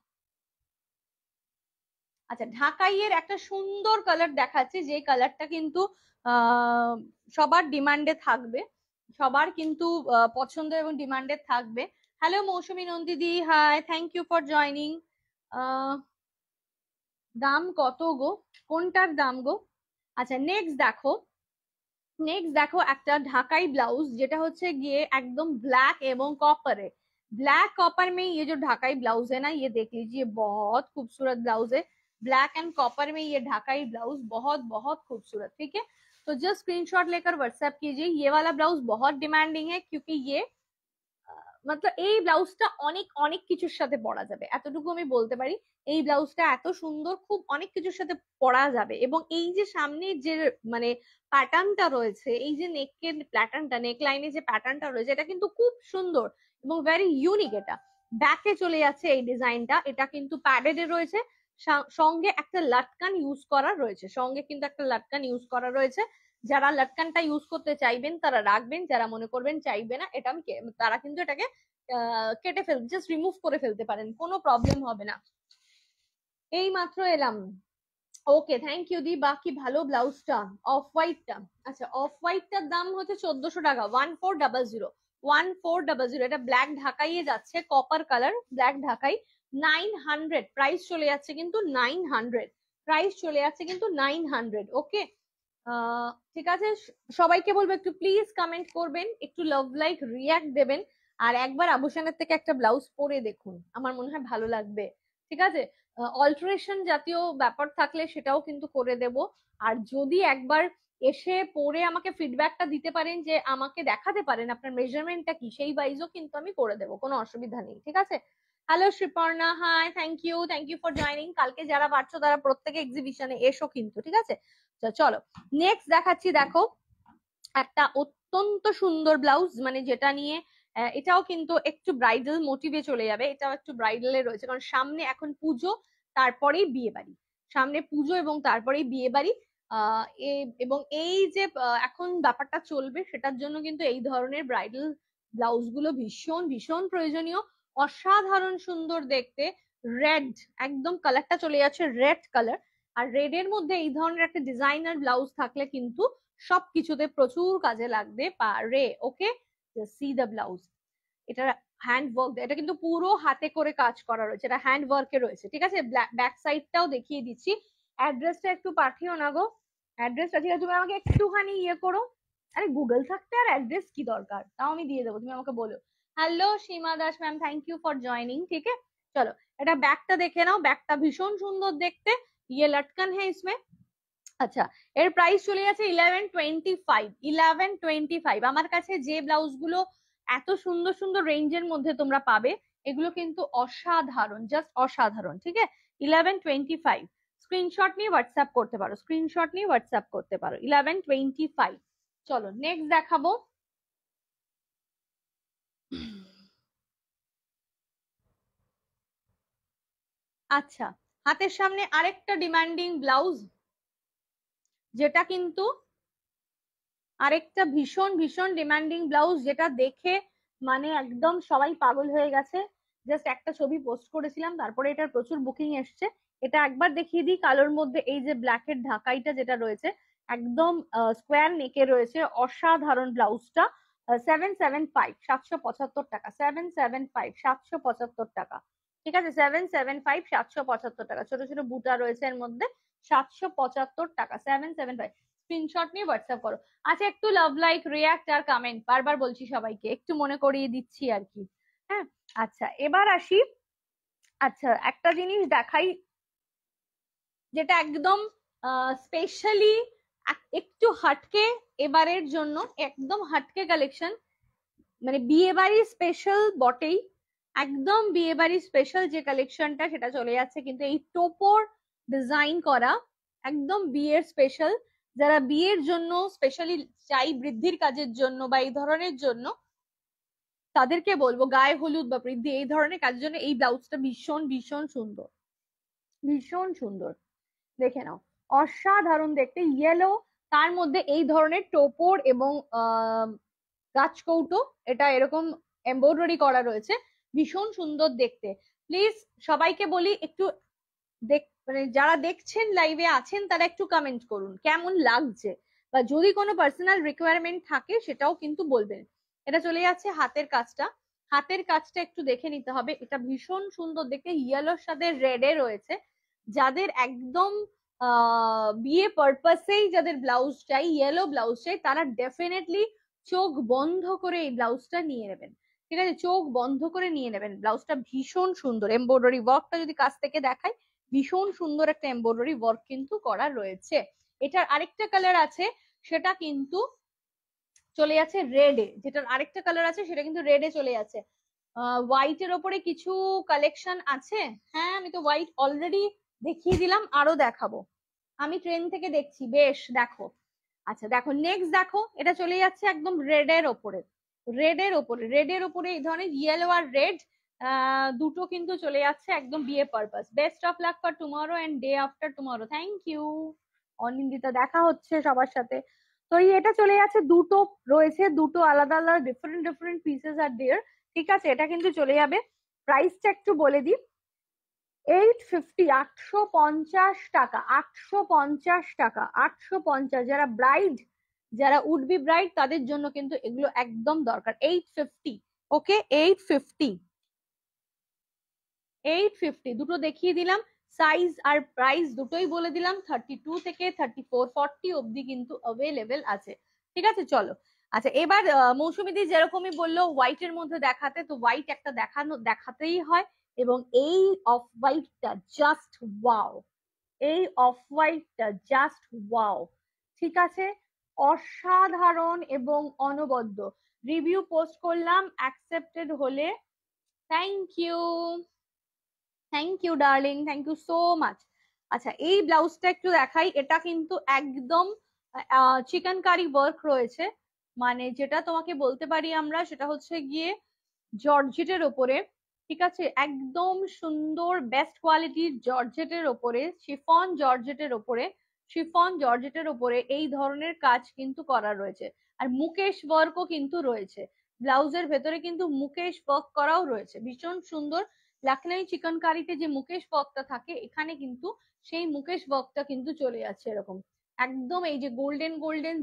আচ্ছা ঢাকাইয়ের একটা সুন্দর কালার দেখাচ্ছে, যে কালারটা কিন্তু সবার ডিমান্ডে থাকবে, সবার কিন্তু পছন্দ এবং ডিমান্ডে থাকবে। হ্যালো মৌসুমী নন্দিদি, hi, thank you for joining. দাম কত গো, কোনটার দাম গো? আচ্ছা নেক্সট দেখো, नेक्स्ट देखो একটা ढाकाई ब्लाउज, যেটা হচ্ছে গিয়ে একদম ब्लैक एवं कॉपर है, ब्लैक कॉपर में ये जो ढाकाई ब्लाउज है ना, ये देख लीजिए बहुत खूबसूरत ब्लाउज है, ब्लैक एंड कॉपर में ये ढाकाई ब्लाउज बहुत बहुत खूबसूरत, ठीक है। तो जस्ट स्क्रीनशॉट लेकर व्हाट्सएप कीजिए, ये वाला ब्लाउज बहुत डिमांडिंग है, क्योंकि ये मतलब এই ব্লাউজটা অনেক অনেক কিছুর সাথে পরা যাবে, এতটুকু আমি বলতে পারি। এই ব্লাউজটা এত সুন্দর, খুব অনেক কিছুর সাথে পরা যাবে, এবং এই যে সামনে যে মানে প্যাটার্নটা রয়েছে, এই যে নেকের প্যাটার্নটা, নেক লাইনে যে প্যাটার্নটা রয়েছে, এটা কিন্তু খুব সুন্দর এবং ভেরি ইউনিক। এটা ব্যাকে চলে যাচ্ছে এই ডিজাইনটা, এটা কিন্তু প্যাডেড এ রয়েছে, সঙ্গে একটা লাটকান ইউজ করা রয়েছে, সঙ্গে কিন্তু একটা লাটকান ইউজ করা রয়েছে। যারা লটকানটা ইউজ করতে চাইবেন তারা রাখবেন, যারা মনে করবেন চাইবে না, এটা আমি তারা কিন্তু এটাকে কেটে ফেলতে, জাস্ট রিমুভ করে ফেলতে পারেন, কোনো প্রবলেম হবে না। এই মাত্র এলাম, ওকে থ্যাংক ইউ দি। বাকি ভালো ব্লাউজটা অফ হোয়াইটটা, আচ্ছা অফ হোয়াইটটার দাম হচ্ছে 1400 টাকা, 1400, 1400। এটা ব্ল্যাক ঢাকাইয়ে যাচ্ছে, কপার কালার ব্ল্যাক ঢাকাই, 900 প্রাইস চলে যাচ্ছে কিন্তু, 900 প্রাইস চলে যাচ্ছে কিন্তু 900, ওকে। ঠিক আছে, সবাইকে বলবো একটু প্লিজ কমেন্ট করবেন, একটু লাভ লাইক রিয়াক্ট দেবেন, আর একবার আভূষণের থেকে একটা ব্লাউজ পরে দেখুন, আমার মনে হয় ভালো লাগবে, ঠিক আছে। অল্টারেশন জাতীয় ব্যাপার থাকলে সেটাও কিন্তু করে দেব, আর যদি একবার এসে পরে আমাকে ফিডব্যাকটা দিতে পারেন, যে আমাকে দেখাতে পারেন আপনার মেজারমেন্টটা কি, সেই ওয়াইজও কিন্তু আমি করে দেবো, কোনো অসুবিধা নেই, ঠিক আছে। Hello Sriparna, hi, thank you for joining. কালকে যারা পারছো তারা প্রত্যেকে এক্সিবিশনে এসো কিন্তু, ঠিক আছে। চলো নেক্সট দেখাচ্ছি, দেখো একটা অত্যন্ত সুন্দর ব্লাউজ, মানে যেটা নিয়ে এটাও কিন্তু একটু ব্রাইডাল মোটিভে চলে যাবে, এটাও একটু ব্রাইডালে রয়েছে, কারণ সামনে এখন পুজো, তারপরেই বিয়ে বাড়ি, সামনে পুজো এবং তারপরেই বিয়ে বাড়ি, এবং এই যে এখন ব্যাপারটা চলবে, সেটার জন্য কিন্তু এই ধরনের ব্রাইডাল ব্লাউজ গুলো ভীষণ ভীষণ প্রয়োজনীয়, অসাধারণ সুন্দর দেখতে। রেড, একদম কালারটা চলে যাচ্ছে রেড কালার, আর রেড এর মধ্যে এই ধরনের একটা ডিজাইনার ব্লাউজ থাকলে কিন্তু সবকিছুতে প্রচুর কাজে লাগবে পারে, ওকে। সি দ্য ব্লাউজ, এটা হ্যান্ড ওয়ার্ক, এটা কিন্তু পুরো হাতে করে কাজ করা রয়েছে, এটা হ্যান্ড ওয়ার্কে রয়েছে, ঠিক আছে। ব্যাক সাইডটাও দেখিয়ে দিচ্ছি, অ্যাড্রেসটা একটু পাঠিও না গো, অ্যাড্রেসটা ঠিক আছে, তুমি আমাকে একটুখানি ইয়ে করো, আরে গুগল থাকতে আর অ্যাড্রেস কি দরকার, তাও আমি দিয়ে দেবো, তুমি আমাকে বলো। Hello Seema Das ma'am, thank you for joining, ঠিক আছে। চলো এটা ব্যাকটা দেখে নাও, ব্যাকটা ভীষণ সুন্দর দেখতে, ইয়ে লটকন হ্যাঁ ইসমে। আচ্ছা এর প্রাইস চলে যাচ্ছে 1125, 1125। আমার কাছে যে ব্লাউজ গুলো এত সুন্দর সুন্দর রেঞ্জের মধ্যে তোমরা পাবে, এগুলো কিন্তু অসাধারণ, জাস্ট অসাধারণ, ঠিক আছে। 1125, স্ক্রিনশট নিয়ে হোয়াটসঅ্যাপ করতে পারো, স্ক্রিনশট নিয়ে হোয়াটসঅ্যাপ করতে পারো, 1125। চলো নেক্সট দেখাবো, আচ্ছা হাতের সামনে আরেকটা ডিমান্ডিং ব্লাউজ, যেটা কিন্তু আরেকটা ভীষণ ভীষণ ডিমান্ডিং ব্লাউজ, যেটা দেখে মানে একদম সবাই পাগল হয়ে গেছে, জাস্ট একটা ছবি পোস্ট করেছিলাম, তারপরে এটার প্রচুর বুকিং এসছে। এটা একবার দেখিয়ে দিই, কালোর মধ্যে এই যে ব্ল্যাকের ঢাকাইটা যেটা রয়েছে, একদম স্কোয়ার নেকে রয়েছে, অসাধারণ ব্লাউজটা। 775, 775 টাকা, 775, 775 টাকা। ঠিক আছে, 775, 775 টাকা। ছোট ছোট বুটা রয়েছে এর মধ্যে, 775 টাকা, 775। স্ক্রিনশট নিয়ে হোয়াটসঅ্যাপ করো। আচ্ছা, একটু লাভ, লাইক, রিয়াক্ট আর কমেন্ট, বারবার বলছি সবাইকে, একটু মনে করিয়ে দিচ্ছি আর কি। হ্যাঁ, আচ্ছা এবার আসি। আচ্ছা, একটা জিনিস দেখাই যেটা একদম স্পেশালি একটু হাটকে, এবারের জন্য একদম হাটকে কালেকশন, মানে বিয়ে বাড়ির স্পেশাল বটেই, একদম বিয়ে বাড়ির স্পেশাল যে কালেকশনটা সেটা চলে যাচ্ছে কিন্তু এই টোপর ডিজাইন করা, একদম বিয়ের স্পেশাল। যারা বিয়ের জন্য স্পেশালি চাই, বৃদ্ধির কাজের জন্য বা এই ধরনের জন্য, তাদেরকে বলবো গায়ে হলুদ বা বৃদ্ধি এই ধরনের কাজের জন্য এই ব্লাউজটা ভীষণ ভীষণ সুন্দর, ভীষণ সুন্দর। দেখে নাও, অসাধারণ দেখতে, ইয়েলো, তার মধ্যে এই ধরনের টোপর এবং গাছকৌটো, এটা এরকম এমব্রয়ডারি করা রয়েছে, ভীষণ সুন্দর দেখতে। প্লিজ সবাইকে বলি একটু মানে যারা দেখছেন লাইভে আছেন তারা একটু কমেন্ট করুন কেমন লাগছে, বা যদি কোনো পার্সোনাল রিকোয়ারমেন্ট থাকে সেটাও কিন্তু বলবেন। এটা চলে যাচ্ছে হাতের কাজটা, হাতের কাজটা একটু দেখে নিতে হবে, এটা ভীষণ সুন্দর দেখতে, ইয়েলোর সাথে রেডে রয়েছে। যাদের একদম বিয়ে পারপাসেই যাদের ব্লাউজ চাই, ইয়েলো ব্লাউজ চাই, তারা ডেফিনেটলি চোখ বন্ধ করে এই ব্লাউজটা নিয়ে নেবেন। ঠিক আছে, চোখ বন্ধ করে নিয়ে নেবেন, ব্লাউজটা ভীষণ সুন্দর। এমব্রয়ডারি ওয়ার্কটা যদি কাছ থেকে দেখাই, ভীষণ সুন্দর একটা এমব্রয়ডারি ওয়ার্ক কিন্তু করা রয়েছে। এটার আরেকটা কালার আছে, সেটা কিন্তু চলে যাচ্ছে রেডে, যেটার আরেকটা কালার আছে সেটা কিন্তু রেডে চলে যাচ্ছে। হোয়াইটের ওপরে কিছু কালেকশন আছে, হ্যাঁ আমি তো হোয়াইট অলরেডি দেখিয়ে দিলাম, আরো দেখাবো, আমি ট্রেন থেকে দেখছি, বেশ দেখো। আচ্ছা দেখো, নেক্সট দেখো, এটা চলে যাচ্ছে একদম রেডের ওপরে, রেডের ওপরে, রেডের ওপরে এই ধরনের ইয়েলো আর রেড দুটো কিন্তু চলে যাচ্ছে একদম বিয়ে purpose. Best of luck for tomorrow and day after tomorrow. Thank you Anindita, দেখা হচ্ছে সবার সাথে। তো এটা চলে যাচ্ছে, দুটো রয়েছে, দুটো আলাদা আলাদা ডিফারেন্ট ডিফারেন্ট পিসেস আর দেয়ার। ঠিক আছে, এটা কিন্তু চলে যাবে, প্রাইসটা একটু বলে দিই, 850, 850 টাকা, 850 টাকা, 850। যারা ব্রাইড, যারা উড বি ব্রাইড, তাদের জন্য কিন্তু এগুলো একদম দরকার। 850, ওকে, 850, 850 দুটো দেখিয়ে দিলাম, সাইজ আর প্রাইস দুটোই বলে দিলাম। 32 থেকে 34, 40 অব্দি কিন্তু অ্যাভেলেবেল আছে। ঠিক আছে, চলো। আচ্ছা এবার মৌসুমীদি যেরকমই বললো হোয়াইটের মধ্যে দেখাতে, তো হোয়াইট একটা দেখাতেই হয়, এবং এই অফ হোয়াইটটা জাস্ট ওয়াও, এই অফ হোয়াইটটা জাস্ট ওয়াও। ঠিক আছে, অসাধারণ এবং অনবদ্য। রিভিউ পোস্ট করলাম, অ্যাকসেপ্টেড হলে thank you, thank you darling, thank you so much. আচ্ছা এই ব্লাউজটা একটু দেখাই, এটা কিন্তু একদম চিকেন কারি ওয়ার্ক রয়েছে, মানে যেটা তোমাকে বলতে পারি আমরা সেটা হচ্ছে গিয়ে জর্জেটের ওপরে। ঠিক আছে, একদম সুন্দর বেস্ট কোয়ালিটির জর্জেটের ওপরে, শিফন জর্জেটের ওপরে, শিফন জর্জেটের ওপরে এই ধরনের কাজ কিন্তু করা রয়েছে, আর মুকেশ ওয়ার্কও কিন্তু রয়েছে ব্লাউজের ভেতরে, কিন্তু মুকেশ ওয়ার্ক করাও রয়েছে, ভীষণ সুন্দর। লাখনৌ চিকেন কারিতে যে মুকেশ ওয়ার্কটা থাকে, এখানে কিন্তু সেই মুকেশ ওয়ার্কটা কিন্তু চলে যাচ্ছে এরকম, একদম এই যে গোল্ডেন গোল্ডেন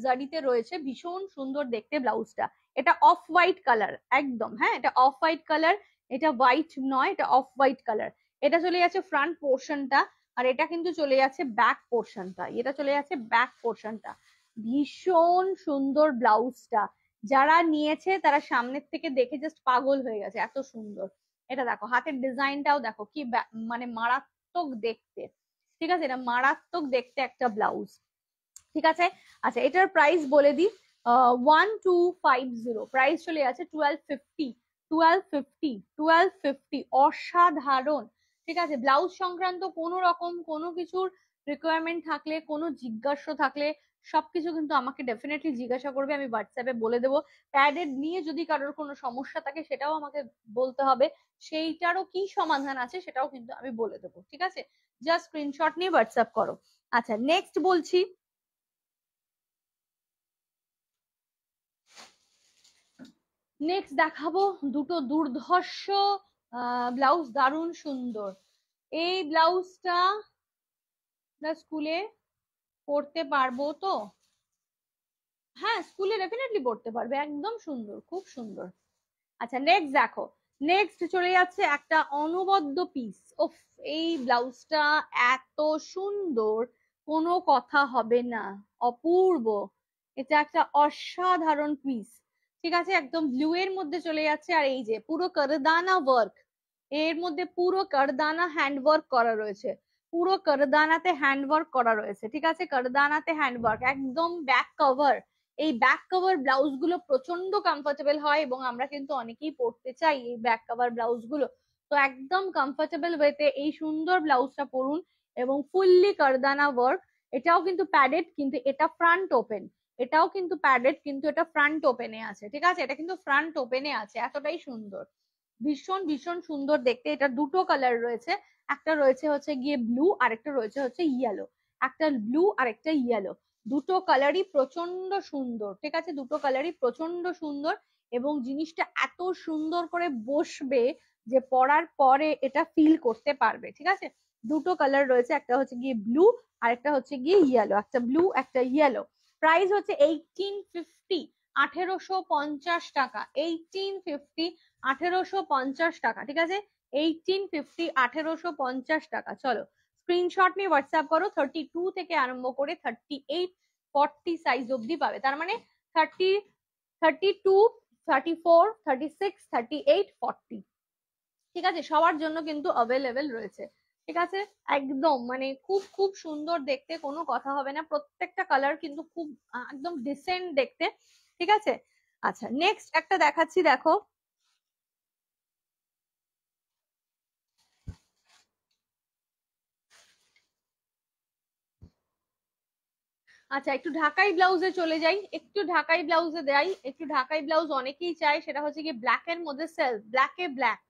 জারিতে রয়েছে, ভীষণ সুন্দর দেখতে ব্লাউজটা। এটা অফ হোয়াইট কালার একদম, হ্যাঁ এটা অফ হোয়াইট কালার, এটা হোয়াইট নয়, এটা অফ হোয়াইট কালার। এটা চলে যাচ্ছে ফ্রন্ট পোর্শনটা, আর এটা কিন্তু চলে যাচ্ছে ব্যাক পোর্শনটা, এটা চলে যাচ্ছে ব্যাক পোর্শনটা। ভীষণ সুন্দর ব্লাউজটা, যারা নিয়েছে তারা সামনের থেকে দেখে জাস্ট পাগল হয়ে গেছে, এত সুন্দর। এটা দেখো, হাতের ডিজাইনটাও দেখো কি মানে মারাত্মক দেখতে। ঠিক আছে, এটা মারাত্মক দেখতে একটা ব্লাউজ। ঠিক আছে, আচ্ছা এটার প্রাইস বলে দিই, 1250, প্রাইস চলে আছে 1250, 1250, 1250, অসাধারণ। ঠিক আছে, ব্লাউজ সংক্রান্ত কোনো রকম কোনো কিছুর রিকোয়ারমেন্ট থাকলে, কোনো জিজ্ঞাসা থাকলে, সবকিছু কিন্তু আমাকে ডেফিনেটলি জিজ্ঞাসা করবে, আমি হোয়াটসঅ্যাপে বলে দেবো। প্যাডেড নিয়ে যদি কারোর কোনো সমস্যা থাকে সেটাও আমাকে বলতে হবে, সেইটারও কি সমাধান আছে সেটাও কিন্তু আমি বলে দেবো। ঠিক আছে, জাস্ট স্ক্রিনশট নিয়ে হোয়াটসঅ্যাপ করো। আচ্ছা নেক্সট বলছি, নেক্সট দেখাবো দুটো দুর্ধর্ষ ব্লাউজ, দারুণ সুন্দর। এই ব্লাউজটা স্কুলে পড়তে পারবো তো? হ্যাঁ, স্কুলে ডেফিনেটলি পড়তে পারবে, একদম সুন্দর, খুব সুন্দর। আচ্ছা নেক্সট দেখো, নেক্সট চলে যাচ্ছে একটা অনবদ্য পিস। ওফ, এই ব্লাউজটা এত সুন্দর, কোনো কথা হবে না, অপূর্ব। এটা একটা অসাধারণ পিস, ঠিক আছে, একদম ব্লু এর মধ্যে চলে যাচ্ছে। আর এই যে পুরো কারদানা ওয়ার্ক, এর মধ্যে পুরো কারদানা হ্যান্ড ওয়ার্ক করা রয়েছে, পুরো কারদানাতে হ্যান্ড ওয়ার্ক করা রয়েছে, ঠিক আছে, কারদানাতে হ্যান্ড ওয়ার্ক, একদম ব্যাক কভার। এই ব্যাক কভার ব্লাউজ গুলো প্রচন্ড কমফোর্টেবল হয় এবং আমরা কিন্তু অনেকেই পড়তে চাই এই ব্যাক কভার ব্লাউজ গুলো। তো একদম কমফোর্টেবল ওয়েতে এই সুন্দর ব্লাউজটা পরুন এবং ফুললি কারদানা ওয়ার্ক। এটাও কিন্তু প্যাডেড, কিন্তু এটা ফ্রন্ট ওপেন। এটাও কিন্তু প্যাডেড, কিন্তু এটা ফ্রন্ট ওপেনে আছে, ঠিক আছে, এটা কিন্তু ফ্রন্ট ওপেনে আছে, এতটাই সুন্দর, ভীষণ ভীষণ সুন্দর দেখতে। এটা দুটো কালার রয়েছে, একটা রয়েছে হচ্ছে গিয়ে ব্লু, আর একটা রয়েছে হচ্ছে ইয়েলো, একটা ব্লু আর একটা ইয়েলো, দুটো কালারই প্রচন্ড সুন্দর, ঠিক আছে, দুটো কালারই প্রচন্ড সুন্দর। এবং জিনিসটা এত সুন্দর করে বসবে যে পরার পরে এটা ফিল করতে পারবে, ঠিক আছে। দুটো কালার রয়েছে, একটা হচ্ছে গিয়ে ব্লু আর একটা হচ্ছে গিয়ে ইয়েলো, একটা ব্লু একটা ইয়েলো। প্রাইস হচ্ছে 1850, 1850 টাকা, 1850, 1850 টাকা, ঠিক আছে, 1850, 1850 টাকা। চলো স্ক্রিনশট নিয়ে হোয়াটসঅ্যাপ করো, 32 থেকে আরম্ভ করে 38, 40 সাইজ অব্দি পাবে, তার মানে 30, 32, 34, 36, 38, 40, ঠিক আছে, সবার জন্য কিন্তু অ্যাভেলেবেল রয়েছে, ঠিক আছে। একদম মানে খুব খুব সুন্দর দেখতে, কোনো কথা হবে না, প্রত্যেকটা কালার কিন্তু খুব একদম ডিসেন্ট দেখতে, ঠিক আছে। আচ্ছা নেক্সট একটা দেখাচ্ছি, দেখো। আচ্ছা একটু ঢাকাই ব্লাউজে চলে যাই, একটু ঢাকাই ব্লাউজে দেয়, একটু ঢাকাই ব্লাউজ অনেকেই চায়, সেটা হচ্ছে কি ব্ল্যাক এর মধ্যে সেলফ, ব্ল্যাকে ব্ল্যাক,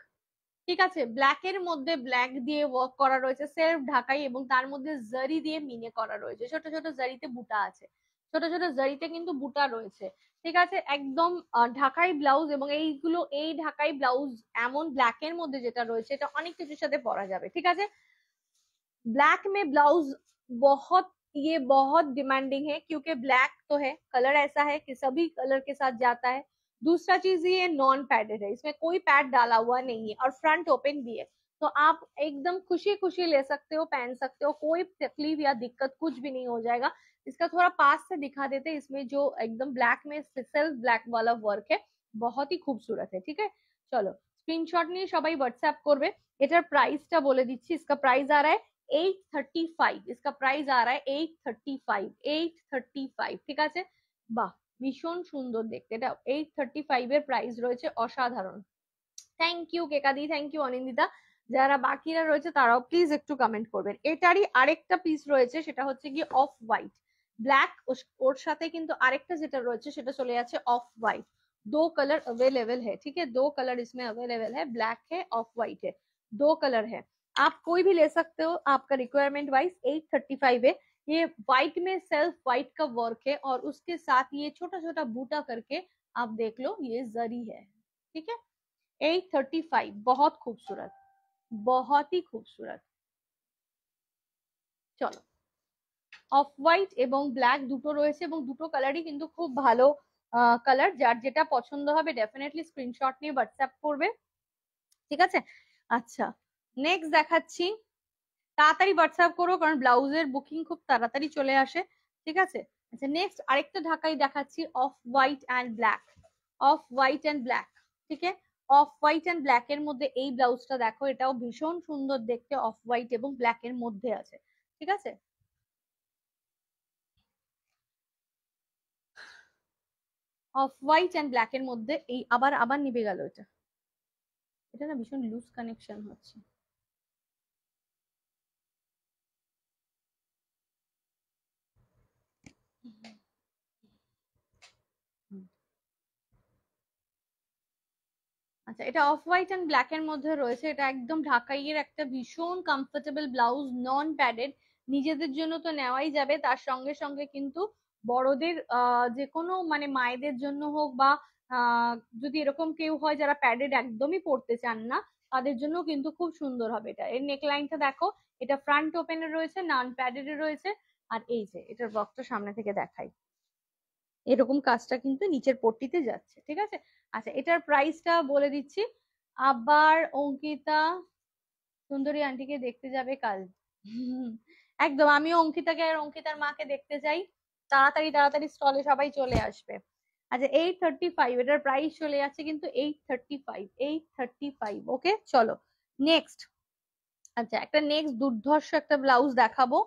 ঠিক আছে, ব্ল্যাক এর মধ্যে ব্ল্যাক দিয়ে ওয়ার্ক করা রয়েছে, সেলফ ঢাকাই, এবং তার মধ্যে জারি দিয়ে মিনে করা রয়েছে, ছোট ছোট জারিতে বুটা আছে, ছোট ছোট জারিতে কিন্তু বুটা রয়েছে, ঠিক আছে, একদম ঢাকাই ব্লাউজ। এবং এইগুলো, এই ঢাকাই ব্লাউজ এমন ব্ল্যাক এর মধ্যে যেটা রয়েছে, এটা অনেক কিছুর সাথে পরা যাবে, ঠিক আছে। ब्लैक में ब्लाउज बहुत, ये बहुत डिमांडिंग है, क्योंकि ब्लैक तो है, कलर ऐसा है कि सभी कलर के साथ जाता है। दूसरा चीज ये नॉन पैडेड है, इसमें कोई पैड डाला हुआ नहीं है और फ्रंट ओपन भी है, तो आप एकदम खुशी खुशी ले सकते हो, पहन सकते हो, कोई तकलीफ या दिक्कत कुछ भी नहीं हो जाएगा। इसका थोड़ा पास से दिखा देते हैं, इसमें जो एकदम ब्लैक में सेल्फ ब्लैक वाला वर्क है, बहुत ही खूबसूरत है, ठीक है। चलो स्क्रीनशॉट নিয়ে সবাই হোয়াটসঅ্যাপ করবে। এটার প্রাইসটা বলে দিচ্ছি, इसका प्राइस आ रहा है 835, इसका प्राइस आ रहा है 835, 835, ঠিক আছে। বাহ, ভীষণ সুন্দর দেখতে, এটা 835 এর প্রাইস রয়েছে, অসাধারণ। থ্যাংক ইউ কেকাদি, থ্যাংক ইউ অনিন্দিতা, যারা বাকিরা রয়েছে তারাও প্লিজ একটু কমেন্ট করবেন। এটারই আরেকটা পিস রয়েছে, সেটা হচ্ছে কি অফ হোয়াইট ব্ল্যাক, ওর সাথে কিন্তু আরেকটা যেটা রয়েছে সেটা চলে যাচ্ছে অफ व्हाइट। दो कलर अवेलेबल है, ठीक है, दो कलर इसमें अवेलेबल है, ब्लैक है ऑफ व्हाइट है, दो कलर है, आप कोई भी ले सकते हो, आपका रिक्वायरमेंट वाइज 835 है। ये व्हाइट में सेल्फ व्हाइट का वर्क है और उसके साथ ये छोटा छोटा बूटा करके आप देख लो, ये जरी है, ठीक है। 835, बहुत खूबसूरत, बहुत ही खूबसूरत। চলো অফ হোয়াইট এবং ব্ল্যাক দুটো রয়েছে, এবং দুটো কালারই কিন্তু খুব ভালো কালার, যার যেটা পছন্দ হবে ডেফিনেটলি স্ক্রিনশট নিয়ে হোয়াটসঅ্যাপ করবে, ঠিক আছে। আচ্ছা নেক্সট দেখাচ্ছি, তাড়াতাড়ি হোয়াটসঅ্যাপ করো কারণ ব্লাউজের বুকিং খুব তাড়াতাড়ি চলে আসে, ঠিক আছে। আচ্ছা নেক্সট আরেকটা ঢাকাই দেখাচ্ছি, off white and black, off white and black, ঠিক আছে, অফ হোয়াইট অ্যান্ড ব্ল্যাক এর মধ্যে এই ব্লাউজটা দেখো, এটাও ভীষণ সুন্দর দেখতে, অফ হোয়াইট এবং ব্ল্যাক এর মধ্যে আছে, ঠিক আছে। অফ হোয়াইট অ্যান্ড ব্ল্যাক এর মধ্যে এই, আবার আবার নিভে গেল এটা, এটা না ভীষণ লুজ কানেকশন হচ্ছে। আচ্ছা এটা অফ হোয়াইট এন্ড ব্ল্যাক এর মধ্যে রয়েছে, এটা একদম ঢাকাইয়ের একটা ভীষণ কমফোর্টেবল ব্লাউজ, নন প্যাডেড, নিজেদের জন্য তো নেওয়াই যাবে, তার সঙ্গে সঙ্গে কিন্তু বড়দের যে কোনো মানে মায়েদের জন্য হোক বা আহ যদি এরকম কেউ হয় যারা প্যাডেড একদমই পড়তে চান না, তাদের জন্য কিন্তু খুব সুন্দর হবে এটা। এর নেক লাইনটা দেখো, এটা ফ্রন্ট ওপেনে রয়েছে, নন প্যাডেড রয়েছে, আর এই যে এটার বক্সটা সামনে থেকে দেখাই, এরকম কাজটা কিন্তু নিচের পট্টিতে যাচ্ছে, ঠিক আছে। আচ্ছা এটার প্রাইসটা বলে দিচ্ছি। আবার অঙ্কিতা সুন্দরী আন্টিকে দেখতে যাবে কাল। একদম, আমিও অঙ্কিতাকে আর অঙ্কিতার মাকে দেখতে চাই। তাড়াতাড়ি তাড়াতাড়ি স্টলে সবাই চলে আসবে। আচ্ছা 835 এটার প্রাইস চলে যাচ্ছে কিন্তু 835, 835। ওকে চলো নেক্সট। আচ্ছা একটা নেক্সট দুর্ধর্ষ একটা ব্লাউজ দেখাবো।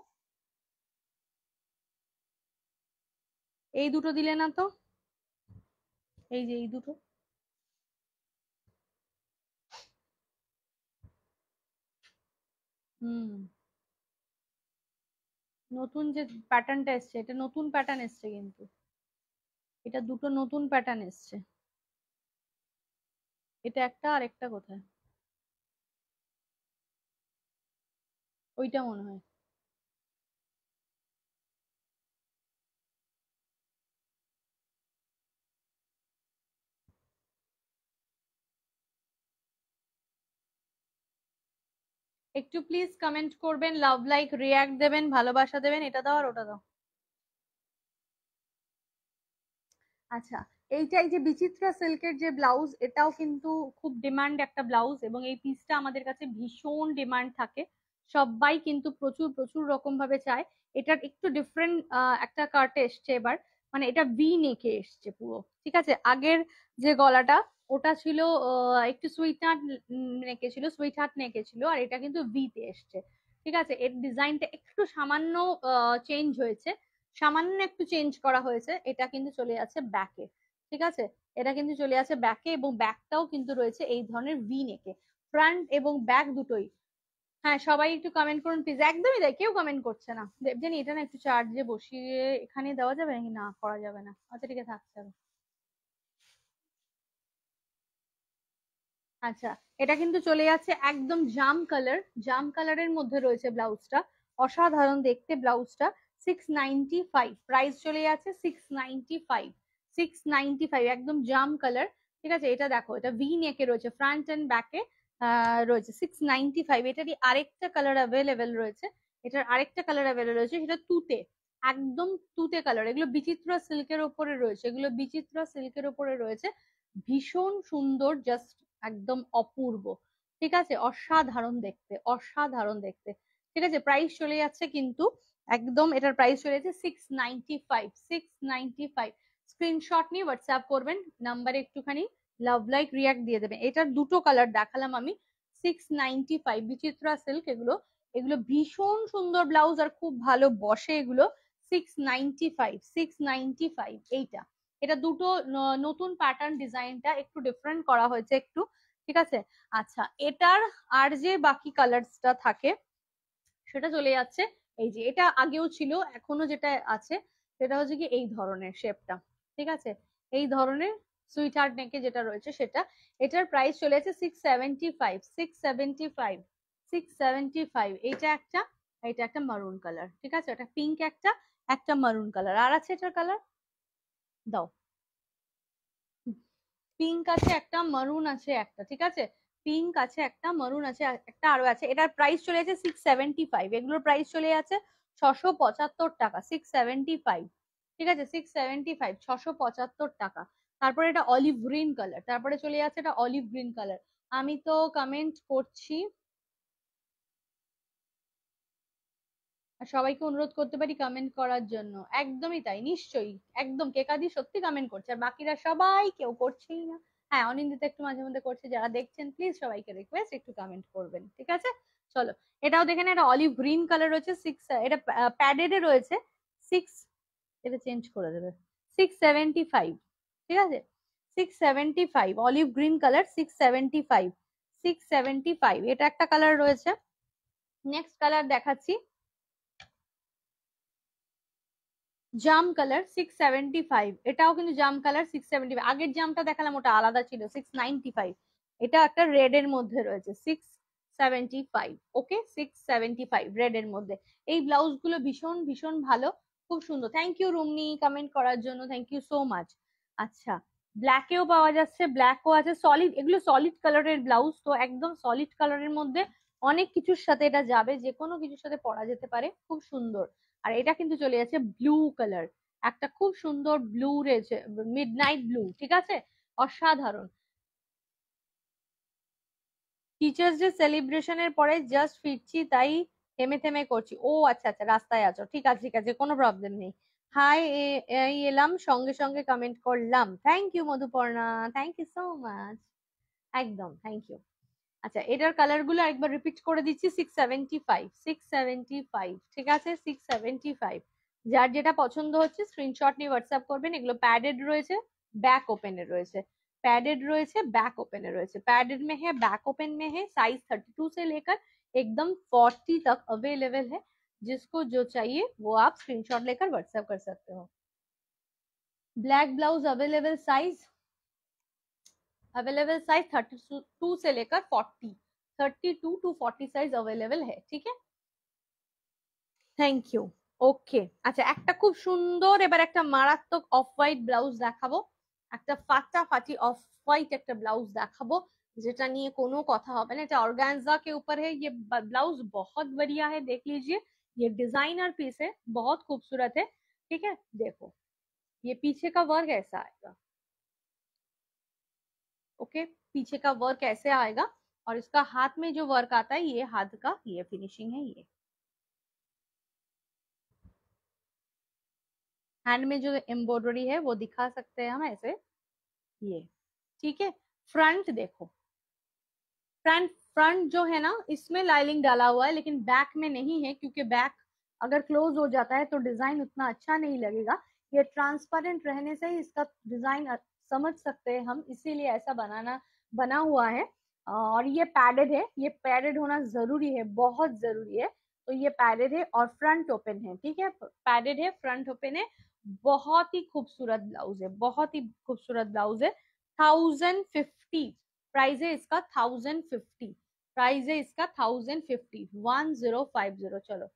এই দুটো দিলে না তো, এই যে এই দুটো, হুম, নতুন যে প্যাটার্নটা এসছে, এটা নতুন প্যাটার্ন এসছে কিন্তু, এটা দুটো নতুন প্যাটার্ন এসছে। এটা একটা আর একটা কোথায়, ওইটা মনে হয়। একটু প্লিজ কমেন্ট করবেন, লাভ লাইক রিয়াক্ট দেবেন, ভালোবাসা দেবেন, এটা দাও আর ওটা দাও। আচ্ছা এইটা এই যে বিচিত্রা সিল্কের যে ব্লাউজ, এটাও কিন্তু খুব ডিমান্ড একটা ব্লাউজ, এবং এই পিসটা আমাদের কাছে ভীষণ ডিমান্ড থাকে, সবাই কিন্তু প্রচুর প্রচুর রকম ভাবে চায়। এটার একটু ডিফারেন্ট একটা কাট এসছে এবার, মানে এটা ভি নেকে এসছে পুরো, ঠিক আছে। আগের যে গলাটা ওটা ছিল একটু সুইট হার্ট নেকে ছিল, সুইট হার্ট নেকে ছিল, আর এটা কিন্তু ভি তে এসছে, ঠিক আছে। এর ডিজাইনটা একটু সামান্য চেঞ্জ হয়েছে, সামান্য একটু চেঞ্জ করা হয়েছে। এটা কিন্তু চলে যাচ্ছে ব্যাকে, ঠিক আছে। এটা কিন্তু চলে যাচ্ছে ব্যাকে, এবং ব্যাকটাও কিন্তু রয়েছে এই ধরনের ভি নেকে, ফ্রন্ট এবং ব্যাক দুটোই। হ্যাঁ সবাই একটু কমেন্ট করুন প্লিজ। একদমই তাই, কেউ কমেন্ট করছে না। দেবজানি এটা না একটু চার্জে বসিয়ে এখানে দেওয়া যাবে নাকি, না করা যাবে না, আচ্ছা ঠিক আছে থাকছে। আচ্ছা এটা কিন্তু চলে যাচ্ছে একদম জাম কালার, জাম কালারের মধ্যে রয়েছে ব্লাউজটা, অসাধারণ দেখতে ব্লাউজটা। 695 প্রাইস চলে যাচ্ছে, 695, 695 একদম জাম কালার, ঠিক আছে। এটা দেখো এটা ভি নেকে রয়েছে, ফ্রন্ট এন্ড ব্যাকে রয়েছে 695। এটারই আরেকটা কালার অ্যাভেলেবেল রয়েছে, এটার আরেকটা কালার অ্যাভেলেবেল রয়েছে, সেটা তুতে, একদম তুতে কালার। এগুলো বিচিত্রা সিল্কের ওপরে রয়েছে, এগুলো বিচিত্রা সিল্কের ওপরে রয়েছে, ভীষণ সুন্দর, জাস্ট একদম অপূর্ব, ঠিক আছে, অসাধারণ দেখতে, অসাধারণ দেখতে, ঠিক আছে। প্রাইস চলে যাচ্ছে কিন্তু একদম, এটার প্রাইস চলে যাচ্ছে 695, 695। স্ক্রিনশট নিয়ে হোয়াটসঅ্যাপ করবেন, নাম্বারে একটুখানি লাভ লাইক রিয়াক্ট দিয়ে দেবেন। এটার দুটো কালার দেখালাম আমি। 695 বিচিত্রা সিল্ক, এগুলো এগুলো ভীষণ সুন্দর ব্লাউজ, আর খুব ভালো বসে এগুলো। 695, 695 এইটা। এটা দুটো নতুন প্যাটার্ন, ডিজাইনটা একটু ডিফারেন্ট করা হয়েছে একটু, ঠিক আছে। আচ্ছা এটার আর যে বাকি কালারসটা থাকে সেটা চলে যাচ্ছে, এই যে এটা আগেও ছিল, এখনো যেটা আছে সেটা হচ্ছে কি এই ধরনের শেপটা, ঠিক আছে, এই ধরনের সুইট হার্ট নেকে যেটা রয়েছে সেটা। এটার প্রাইস চলে যাচ্ছে 675, 675, 675। এইটা একটা, এটা একটা মারুন কালার, ঠিক আছে, এটা পিঙ্ক একটা, একটা মারুন কালার, আর আছে এটার কালার দাও, পিঙ্ক আছে একটা, মারুন আছে একটা, ঠিক আছে, পিঙ্ক আছে একটা, মারুন আছে একটা, আরো আছে। এটার প্রাইস চলে যাচ্ছে 675, এগুলোর প্রাইস চলে যাচ্ছে 675 টাকা, 675, ঠিক আছে, 675, 675 টাকা। তারপরে এটা অলিভ গ্রিন কালার, তারপরে চলে যাচ্ছে এটা অলিভ গ্রিন কালার। আমি তো কমেন্ট করছি, আর সবাইকে অনুরোধ করতে পারি কমেন্ট করার জন্য, একদমই তাই, নিশ্চয়ই, একদম কেকাদি সত্যি কমেন্ট করছে, আর বাকিরা সবাই কেউ করছেই না। হ্যাঁ অনিন্দিতা একটু মাঝে মধ্যে করছে, যারা দেখছেন প্লিজ সবাইকে রিকোয়েস্ট একটু কমেন্ট করবেন, ঠিক আছে। চলো এটাও দেখে না, এটা অলিভ গ্রিন কালার রয়েছে, সিক্স, এটা প্যাডেড এ রয়েছে, সিক্স, এটা চেঞ্জ করে দেবে, 675, ঠিক আছে, 675 অলিভ গ্রিন কালার, 675, 675। এটা একটা কালার রয়েছে। নেক্সট কালার দেখাচ্ছি, জাম কালার, 675। এটাও কিন্তু জাম কালার, 675। আগের জামটা দেখালাম ওটা আলাদা ছিল, 695। এটা একটা রেড এর মধ্যে রয়েছে, 675। ওকে 675 রেড এর মধ্যে। এই ব্লাউজ গুলো ভীষণ ভীষণ ভালো, খুব সুন্দর। থ্যাংক ইউ রুমনি কমেন্ট করার জন্য, থ্যাংক ইউ সো মাচ। আচ্ছা ব্ল্যাকেও পাওয়া যাচ্ছে, ব্ল্যাকও আছে, সলিড, এগুলো সলিড কালারের ব্লাউজ, তো একদম সলিড কালারের মধ্যে অনেক কিছুর সাথে এটা যাবে, যে কোনো কিছুর সাথে পরা যেতে পারে, খুব সুন্দর। আর এটা কিন্তু চলে যাচ্ছে ব্লু কালার, একটা খুব সুন্দর ব্লু রয়েছে, মিডনাইট ব্লু, ঠিক আছে, অসাধারণ। টিচার্স ডে সেলিব্রেশনের পরে জাস্ট ফিরছি, তাই থেমে থেমে করছি। ও আচ্ছা আচ্ছা, রাস্তায় আছো, ঠিক আছে ঠিক আছে, কোনো প্রবলেম নেই। হাই, এই এলাম, সঙ্গে সঙ্গে কমেন্ট করলাম, thank you Madhuparna, thank you so much, একদম থ্যাংক ইউ। আচ্ছা, এটার কালার গুলো একবার রিপিট করে দিচ্ছি, 675, 675, ঠিক আছে, 675। যার যেটা পছন্দ হচ্ছে স্ক্রিনশট নিয়ে হোয়াটসঅ্যাপ করবেন। এগুলো पैडेड রয়েছে, बैक ओपन রয়েছে, पैडेड রয়েছে, बैक ओपन রয়েছে। पैडेड में है, बैक ओपन में है, साइज 32 से लेकर एकदम 40 तक अवेलेबल है। जिसको जो चाहिए वो आप स्क्रीनशॉट लेकर व्हाट्सएप कर सकते हो। Black blouse available size, available size 32 से लेकर 40, 32 टू 40 साइज अवेलेबल है, ठीक है। Thank you. ওকে, আচ্ছা, একটা খুব সুন্দর, এবার একটা মারাত্মক অফ হোয়াইট ব্লাউজ দেখাবো, একটা ফাটাফাটি অফ হোয়াইট একটা ব্লাউজ দেখাবো, যেটা নিয়ে কোনো কথা হবে না। এটা ऑर्गेन्जा के ऊपर है, ये ब्लाउज बहुत बढ़िया है, देख लीजिए, ये डिजाइनर पीस है, बहुत खूबसूरत है, ठीक है। देखो ये पीछे का वर्क ऐसा आएगा, ओके, पीछे का वर्क ऐसे आएगा, और इसका हाथ में जो वर्क आता है, ये हाथ का ये फिनिशिंग है, ये हैंड में जो एम्ब्रॉयडरी है वो दिखा सकते हैं हम ऐसे, ये, ठीक है। फ्रंट देखो, फ्रंट फ्रंट जो है ना, इसमें लाइनिंग डाला हुआ है, लेकिन बैक में नहीं है, क्योंकि बैक अगर क्लोज हो जाता है तो डिजाइन उतना अच्छा नहीं लगेगा। ये ट्रांसपेरेंट रहने से ही इसका डिजाइन समझ सकते हैं हम, इसीलिए ऐसा बना हुआ है। और ये पैडेड है, ये पैडेड होना जरूरी है, बहुत जरूरी है। तो ये पैडेड है और फ्रंट ओपन है, ठीक है, पैडेड है, फ्रंट ओपन है। बहुत ही खूबसूरत ब्लाउज है, बहुत ही खूबसूरत ब्लाउज है। 1050 प्राइस है इसका, 1050 प्राइस है इसका, 1050, 1050। चलो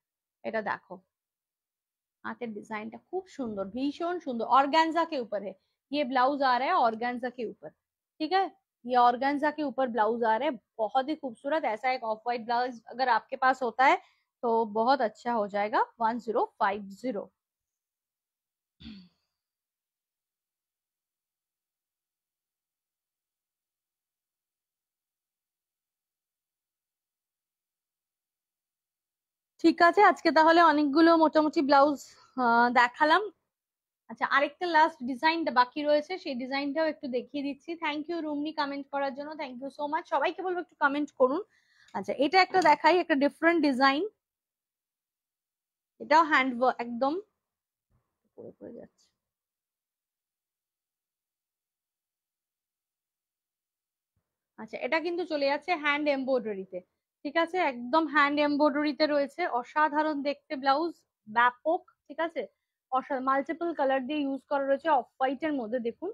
এটা দেখো, হাতের ডিজাইনটা খুব সুন্দর, ভীষণ সুন্দর, ऑर्गेन्जा के ऊपर है ये ब्लाउज, आ रहा है ऑर्गेन्जा के ऊपर, ठीक है, ये ऑर्गेन्जा के ऊपर ब्लाउज आ रहा है, बहुत ही खूबसूरत। ऐसा एक ऑफ व्हाइट ब्लाउज अगर आपके पास होता है तो बहुत अच्छा हो जाएगा, 1050। ঠিক আছে, আজকে তাহলে অনেকগুলো মোটামুটি ব্লাউজ দেখালাম। আচ্ছা, আরেকটা লাস্ট ডিজাইন বাকি রয়েছে, সেই ডিজাইনটাও একটু দেখিয়ে দিচ্ছি। থ্যাংক ইউ রুমনি কমেন্ট করার জন্য, থ্যাংক ইউ সো মাচ, সবাইকে বলবো একটু কমেন্ট করুন। আচ্ছা, এটা একটা দেখাই, একটা ডিফারেন্ট ডিজাইন, এটাও হ্যান্ড ওয়ার্ক, একদম পড়ে পড়ে যাচ্ছে। আচ্ছা, এটা কিন্তু চলে যাচ্ছে হ্যান্ড এমব্রয়ডারিতে, ঠিক আছে, একদম হ্যান্ড এমব্রয়ডারিতে রয়েছে, অসাধারণ দেখতে ব্লাউজ, ব্যাপক, ঠিক আছে, মাল্টিপল কালার দিয়ে ইউজ করা রয়েছে, অফ হোয়াইট এর মধ্যে দেখুন,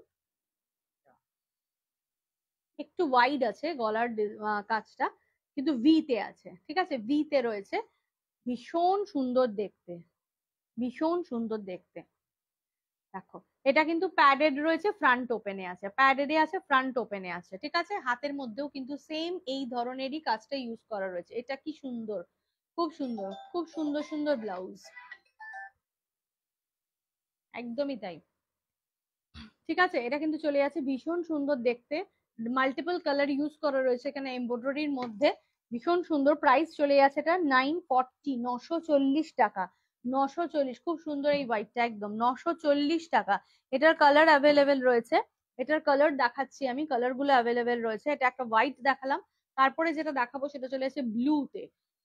একটু ওয়াইড আছে গলার কাজটা, কিন্তু ভি তে আছে, ঠিক আছে, ভি তে রয়েছে, ভীষণ সুন্দর দেখতে, ভীষণ সুন্দর দেখতে। দেখো, এটা কিন্তু প্যাডেড রয়েছে, ফ্রন্ট ওপেনে আছে, প্যাডেডে আছে, ফ্রন্ট ওপেনে আছে, ঠিক আছে। হাতের মধ্যেও কিন্তু সেম এই ধরনেরই কাজটা ইউজ করা রয়েছে। এটা কি সুন্দর, খুব সুন্দর, খুব সুন্দর সুন্দর ব্লাউজ, একদমই তাই, ঠিক আছে। এটা কিন্তু চলে যাচ্ছে, ভীষণ সুন্দর দেখতে, মাল্টিপল কালার ইউজ করা রয়েছে এখানে এমব্রয়ডারির মধ্যে, ভীষণ সুন্দর। প্রাইস চলে যাচ্ছে এটা 940, 940 টাকা, 940, খুব সুন্দর এই হোয়াইটটা, একদম 940 টাকা। এটার কালার অ্যাভেলেবেল রয়েছে, এটার কালার দেখাচ্ছি আমি, কালার গুলো অ্যাভেলেবেল রয়েছে। এটা একটা হোয়াইট দেখালাম, তারপরে যেটা দেখাবো সেটা চলে আসছে ব্লুতে,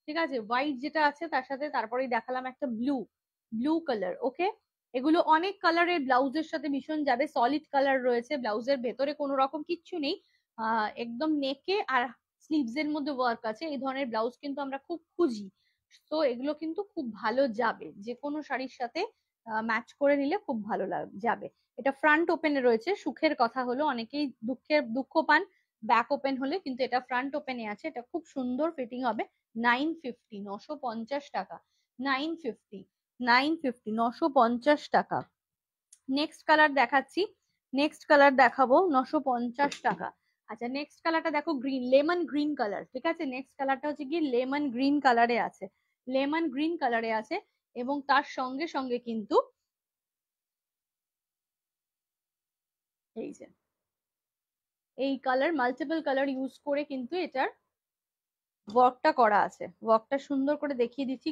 ঠিক আছে, হোয়াইট যেটা আছে তার সাথে তারপরেই দেখালাম একটা ব্লু, ব্লু কালার, ওকে। এগুলো অনেক কালারের ব্লাউজের সাথে ভীষণ যাবে, সলিড কালার রয়েছে, ব্লাউজের ভেতরে কোনো রকম কিচ্ছু নেই, একদম নেকে আর স্লিভস এর মধ্যে ওয়ার্ক আছে, এই ধরনের ব্লাউজ কিন্তু আমরা খুব খুঁজি। তো এগুলো কিন্তু খুব ভালো যাবে, যে কোনো শাড়ির সাথে ম্যাচ করে নিলে খুব ভালো যাবে। এটা ফ্রন্ট ওপেনে রয়েছে, সুখের কথা হলো অনেকেই দুঃখ পান ব্যাক ওপেন হলে, কিন্তু এটা ফ্রন্ট ওপেনে আছে, এটা খুব সুন্দর ফিটিং হবে। 950, 950 টাকা, 950, 950, 950 টাকা। নেক্সট কালার দেখাচ্ছি, নেক্সট কালার দেখাবো, 950 টাকা। আচ্ছা নেক্সট কালারটা দেখো গ্রিন, লেমন গ্রিন কালার, ঠিক আছে। নেক্সট কালারটা হচ্ছে কি লেমন গ্রিন কালারে আছে, লেমন গ্রিন কালারে আছে, এবং তার সঙ্গে সঙ্গে কিন্তু এই যে এই কালার, মাল্টিপল কালার ইউজ করে কিন্তু এটার ওয়ার্কটা করা আছে। ওয়ার্কটা সুন্দর করে দেখিয়ে দিচ্ছি,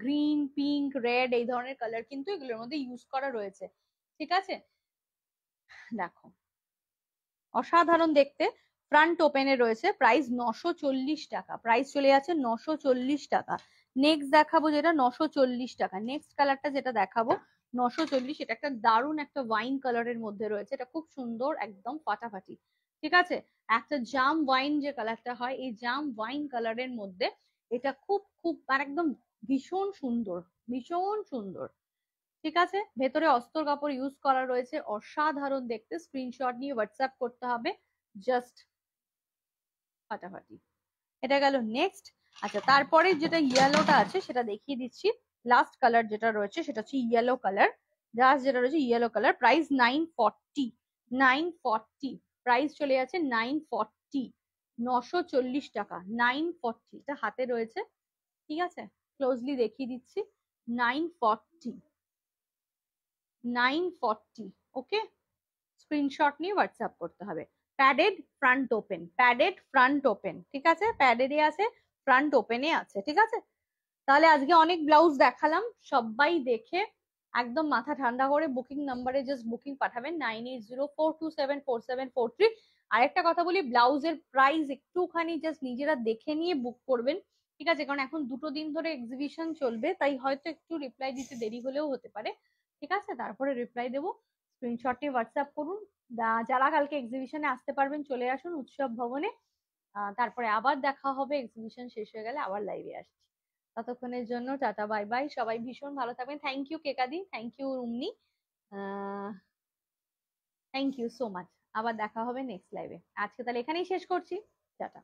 গ্রিন, পিঙ্ক, রেড এই ধরনের কালার কিন্তু এগুলোর মধ্যে ইউজ করা রয়েছে, ঠিক আছে। দেখো অসাধারণ দেখতে, ফ্রন্ট ওপেনে রয়েছে, প্রাইস 940 টাকা, প্রাইস চলে যাচ্ছে 940 টাকা। নেক্সট দেখাবো যেটা 940 টাকা, নেক্সট কালারটা যেটা দেখাবো 940, এটা একটা দারুণ একটা ওয়াইন কালারের মধ্যে রয়েছে, এটা খুব সুন্দর একদম ফাটাফাটি, ঠিক আছে। একটা জাম ওয়াইন যে কালারটা হয়, এই জাম ওয়াইন কালারের মধ্যে এটা খুব খুব আর একদম ভীষণ সুন্দর, ভীষণ সুন্দর, ঠিক আছে। ভেতরে অস্তর কাপড় ইউজ করা রয়েছে, অসাধারণ দেখতে, স্ক্রিনশট নিয়ে হোয়াটসঅ্যাপ করতে হবে জাস্ট ফাটাফাটি। এটা গেল নেক্সট। আচ্ছা তারপরে যেটা ইয়েলোটা আছে সেটা দেখিয়ে দিচ্ছি, লাস্ট কালার যেটা রয়েছে সেটা হচ্ছে ইয়েলো কালার, জাস্ট যেটা রয়েছে ইয়েলো কালার, প্রাইস 940, 940, প্রাইস চলে যাচ্ছে 940, 940 টাকা, 940, এটা হাতে রয়েছে, ঠিক আছে, ক্লোজলি দেখিয়ে দিচ্ছি, 940, 940, ওকে। স্ক্রিনশট নিয়ে হোয়াটসঅ্যাপ করতে হবে। Padded front open, padded front open, ঠিক আছে, প্যাডেডে আছে, ফ্রন্ট ওপেনে আছে, ঠিক আছে। তাহলে আজকে অনেক ব্লাউজ দেখালাম, সবাই দেখে একদম মাথা ঠান্ডা করে বুকিং নাম্বারে জাস্ট বুকিং পাঠাবেন 9804274743। আরেকটা কথা বলি, ব্লাউজের প্রাইস একটুখানি জাস্ট নিজেরা দেখে নিয়ে বুক করবেন, ঠিক আছে, কারণ এখন 2 দিন ধরে এক্সিবিশন চলবে, তাই হয়তো একটু রিপ্লাই দিতে দেরি হলেও হতে পারে, ঠিক আছে, তারপরে রিপ্লাই দেবো। স্ক্রিনশট নিয়ে হোয়াটসঅ্যাপ করুন। যারা কালকে এক্সিবিশনে আসতে পারবেন চলে আসুন উৎসব ভবনে, তারপরে আবার দেখা হবে, এক্সিবিশন শেষ হয়ে গেলে আবার লাইভে আসছি। ততক্ষণের জন্য টাটা বাই বাই, সবাই ভীষণ ভালো থাকবেন। থ্যাংক ইউ কেকাদি, thank you Rumni, thank you so much. আবার দেখা হবে নেক্সট লাইভে, আজকে তাহলে এখানেই শেষ করছি, টাটা।